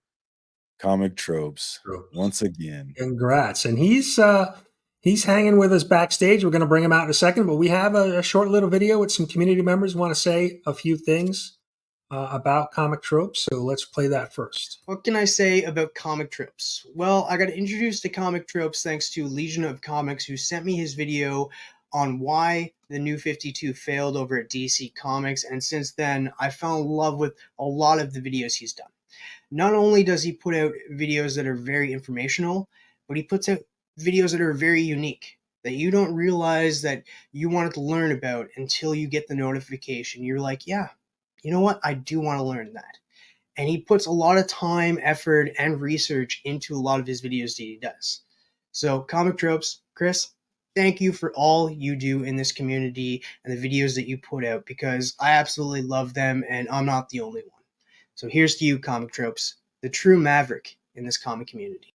Comic Tropes once again. Congrats. And he's hanging with us backstage. We're going to bring him out in a second, but we have a short little video with some community members who want to say a few things about Comic Tropes. So let's play that first. What can I say about Comic Tropes? Well, I got introduced to Comic Tropes thanks to Legion of Comics, who sent me his video on why the New 52 failed over at DC Comics. And since then, I fell in love with a lot of the videos he's done. Not only does he put out videos that are very informational, but he puts out videos that are very unique, that you don't realize that you wanted to learn about until you get the notification. You're like, yeah, you know what? I do want to learn that. And he puts a lot of time, effort, and research into a lot of his videos that he does. So, Comic Tropes, Chris, thank you for all you do in this community and the videos that you put out, because I absolutely love them, and I'm not the only one. So here's to you, Comic Tropes, the true maverick in this comic community.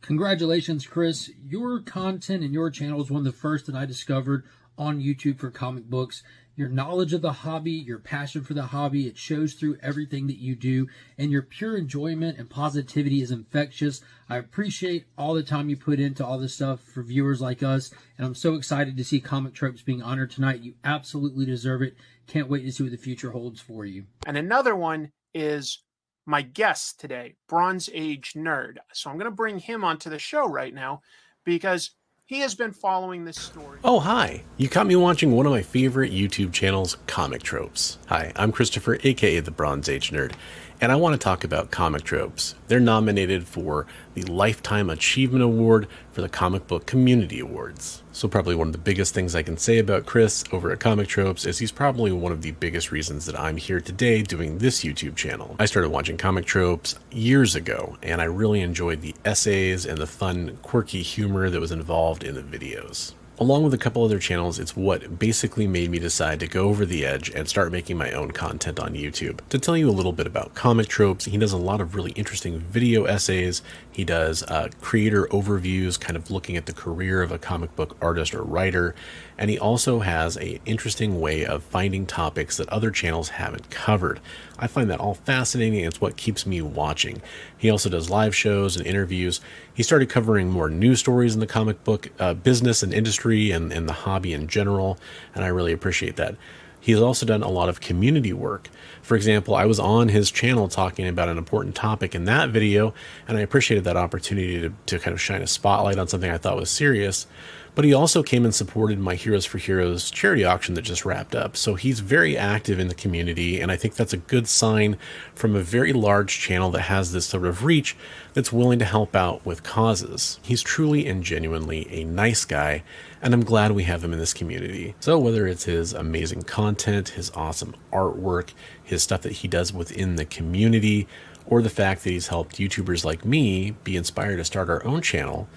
Congratulations, Chris. Your content and your channel is one of the first that I discovered on YouTube for comic books. Your knowledge of the hobby, your passion for the hobby, it shows through everything that you do, and your pure enjoyment and positivity is infectious. I appreciate all the time you put into all this stuff for viewers like us, and I'm so excited to see Comic Tropes being honored tonight. You absolutely deserve it. Can't wait to see what the future holds for you. And another one is my guest today, Bronze Age Nerd. So I'm going to bring him onto the show right now because he has been following this story. Oh, hi. You caught me watching one of my favorite YouTube channels, Comic Tropes. Hi, I'm Christopher, aka the Bronze Age Nerd, and I want to talk about Comic Tropes. They're nominated for the Lifetime Achievement Award for the Comic Book Community Awards. So probably one of the biggest things I can say about Chris over at Comic Tropes is he's probably one of the biggest reasons that I'm here today doing this YouTube channel. I started watching Comic Tropes years ago, and I really enjoyed the essays and the fun, quirky humor that was involved in the videos. Along with a couple other channels, it's what basically made me decide to go over the edge and start making my own content on YouTube. To tell you a little bit about Comic Tropes, he does a lot of really interesting video essays. He does creator overviews, kind of looking at the career of a comic book artist or writer. And he also has an interesting way of finding topics that other channels haven't covered. I find that all fascinating, and it's what keeps me watching. He also does live shows and interviews. He started covering more news stories in the comic book business and industry and the hobby in general, and I really appreciate that. He's also done a lot of community work, For example, I was on his channel talking about an important topic in that video, and I appreciated that opportunity to kind of shine a spotlight on something I thought was serious. But he also came and supported my Heroes for Heroes charity auction that just wrapped up. So he's very active in the community, and I think that's a good sign from a very large channel that has this sort of reach that's willing to help out with causes. He's truly and genuinely a nice guy, and I'm glad we have him in this community. So whether it's his amazing content, his awesome artwork, his stuff that he does within the community, or the fact that he's helped YouTubers like me be inspired to start our own channel,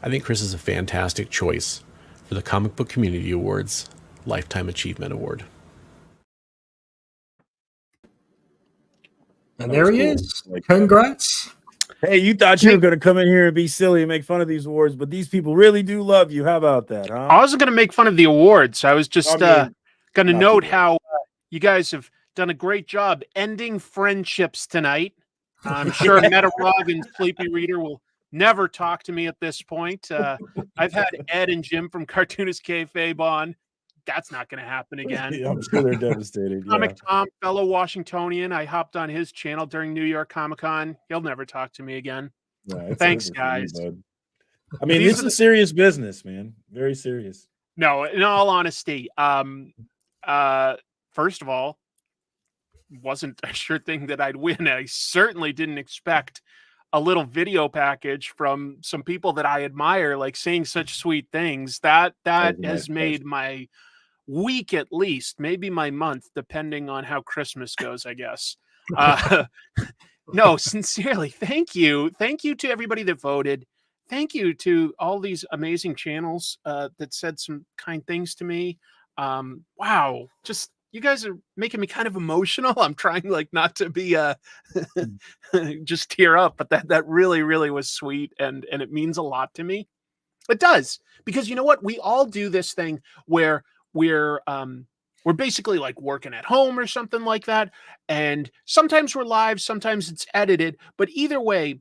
I think Chris is a fantastic choice for the Comic Book Community Awards Lifetime Achievement Award. And there he is. Congrats. Hey, you thought you were going to come in here and be silly and make fun of these awards, but these people really do love you. How about that, huh? I wasn't going to make fun of the awards. I was just going to note how you guys have done a great job ending friendships tonight. I'm sure Metarog and Sleepy Reader will never talk to me at this point. I've had Ed and Jim from Cartoonist Kayfabe on. That's not going to happen again. Yeah, I'm sure they're devastated. Comic Tom, fellow Washingtonian. I hopped on his channel during New York Comic Con. He'll never talk to me again. Yeah, Thanks, guys. I mean, this is serious business, man. Very serious. No, in all honesty, first of all, wasn't a sure thing that I'd win. I certainly didn't expect a little video package from some people that I admire, like saying such sweet things. That has made my week, at least, maybe my month, depending on how Christmas goes, I guess. No, sincerely, thank you. Thank you to everybody that voted. Thank you to all these amazing channels that said some kind things to me. Wow, just you guys are making me kind of emotional. I'm trying like not to be just tear up, but that really, really was sweet, and it means a lot to me. It does, because you know what? We all do this thing where we're basically like working at home or something like that, and sometimes we're live, sometimes it's edited, but either way,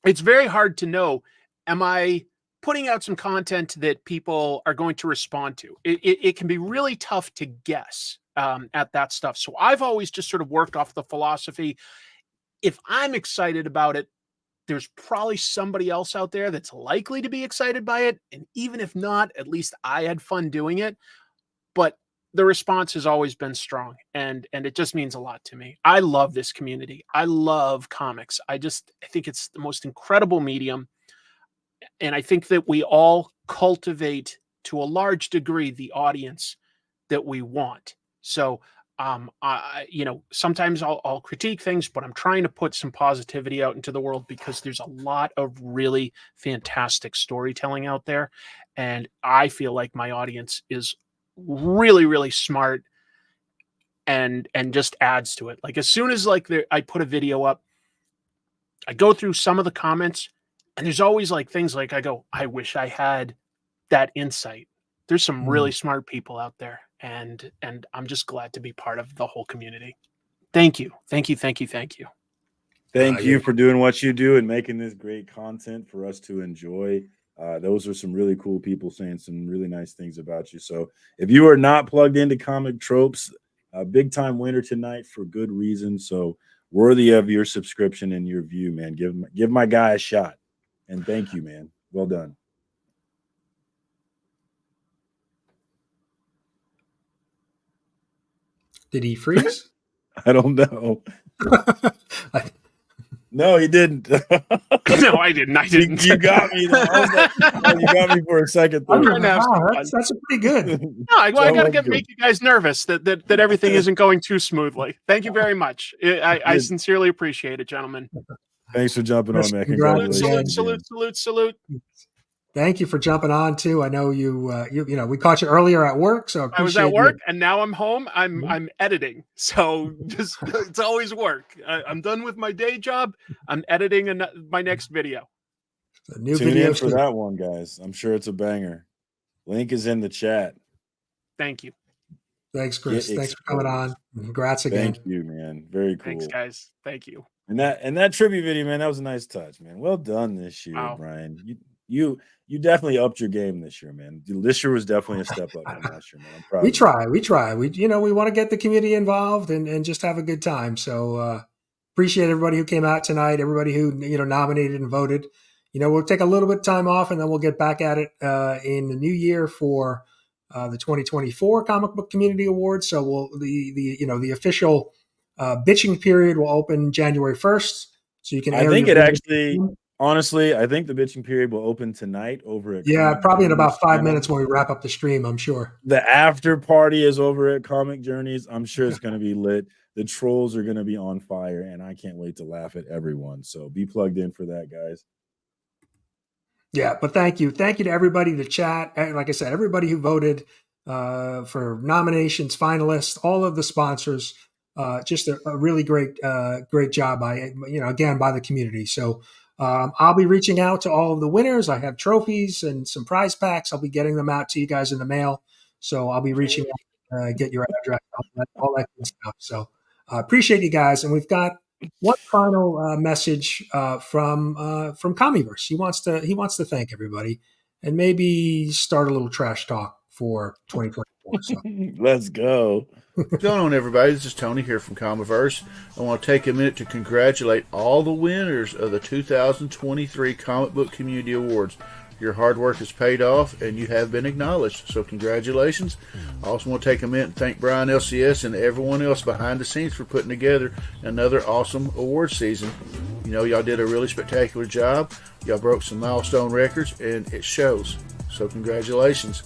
it's very hard to know, am I putting out some content that people are going to respond to? It can be really tough to guess at that stuff. So I've always just sort of worked off the philosophy, if I'm excited about it, there's probably somebody else out there that's likely to be excited by it. And even if not, at least I had fun doing it. But the response has always been strong, and it just means a lot to me. I love this community. I love comics. I think it's the most incredible medium. And I think that we all cultivate, to a large degree, the audience that we want. So, sometimes I'll critique things, but I'm trying to put some positivity out into the world, because there's a lot of really fantastic storytelling out there. And I feel like my audience is really, really smart and just adds to it. Like as soon as I put a video up, I go through some of the comments, and there's always like things like I go, I wish I had that insight. There's some really smart people out there, and I'm just glad to be part of the whole community. Thank you. Thank you. Thank you. Thank you. Thank you for doing what you do and making this great content for us to enjoy. Those are some really cool people saying some really nice things about you. So if you are not plugged into Comic Tropes, a big time winner tonight for good reason. So worthy of your subscription and your view, man. Give my guy a shot. And thank you, man. Well done. Did he freeze? I don't know. No, he didn't. No, I didn't. I didn't. You got me. You got me for a second. That's pretty good. No, I got to make you guys nervous that everything isn't going too smoothly. Thank you very much. I sincerely appreciate it, gentlemen. Thanks for jumping on, man. Congratulations. Salute. Thank you for jumping on too. I know we caught you earlier at work, so I was at work and now I'm home. I'm editing, so just it's always work. I'm done with my day job. I'm editing my next video. New Tune video in for that one, guys. I'm sure it's a banger. Link is in the chat. Thank you. Thanks, Chris. Thanks for coming on. Congrats again. Thank you, man. Very cool. Thanks, guys. Thank you. And that tribute video, man, that was a nice touch, man. Well done this year, Brian. You definitely upped your game this year, man. This year was definitely a step up from last year, man. I'm proud. We of you. try. We want to get the community involved and just have a good time. So appreciate everybody who came out tonight, everybody who nominated and voted. We'll take a little bit of time off and then we'll get back at it in the new year for the 2024 Comic Book Community Awards. So the official bitching period will open January 1st. So you can. I think it actually. Honestly, I think the bitching period will open tonight over at Comic probably in Journeys about 5 channel. minutes when we wrap up the stream, I'm sure. The after party is over at Comic Journeys. I'm sure it's going to be lit. The trolls are going to be on fire, and I can't wait to laugh at everyone. So be plugged in for that, guys. Yeah, but thank you to everybody in the chat. Like I said, everybody who voted for nominations, finalists, all of the sponsors. Just a really great job by the community. So. I'll be reaching out to all of the winners. I have trophies and some prize packs. I'll be getting them out to you guys in the mail. So I'll be reaching out, get your address, all that good stuff. So appreciate you guys. And we've got one final message from Comiverse. He wants to thank everybody and maybe start a little trash talk for 2024. So. Let's go. What's going on, everybody? This is Tony here from Comiverse. I want to take a minute to congratulate all the winners of the 2023 Comic Book Community Awards. Your hard work has paid off, and you have been acknowledged, so congratulations. I also want to take a minute and thank Brian LCS and everyone else behind the scenes for putting together another awesome award season. Y'all did a really spectacular job. Y'all broke some milestone records, and it shows. So congratulations.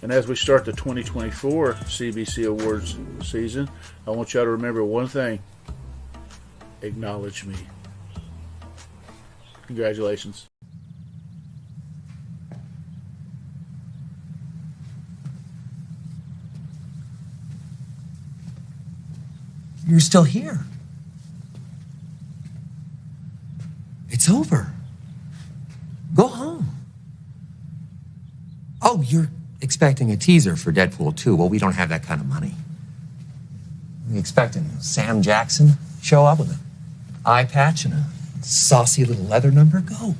And as we start the 2024 CBC Awards season, I want y'all to remember one thing. Acknowledge me. Congratulations. You're still here. It's over. Go home. Oh, you're expecting a teaser for Deadpool 2. Well, we don't have that kind of money. We're expecting Sam Jackson show up with an eye patch and a saucy little leather number. Go.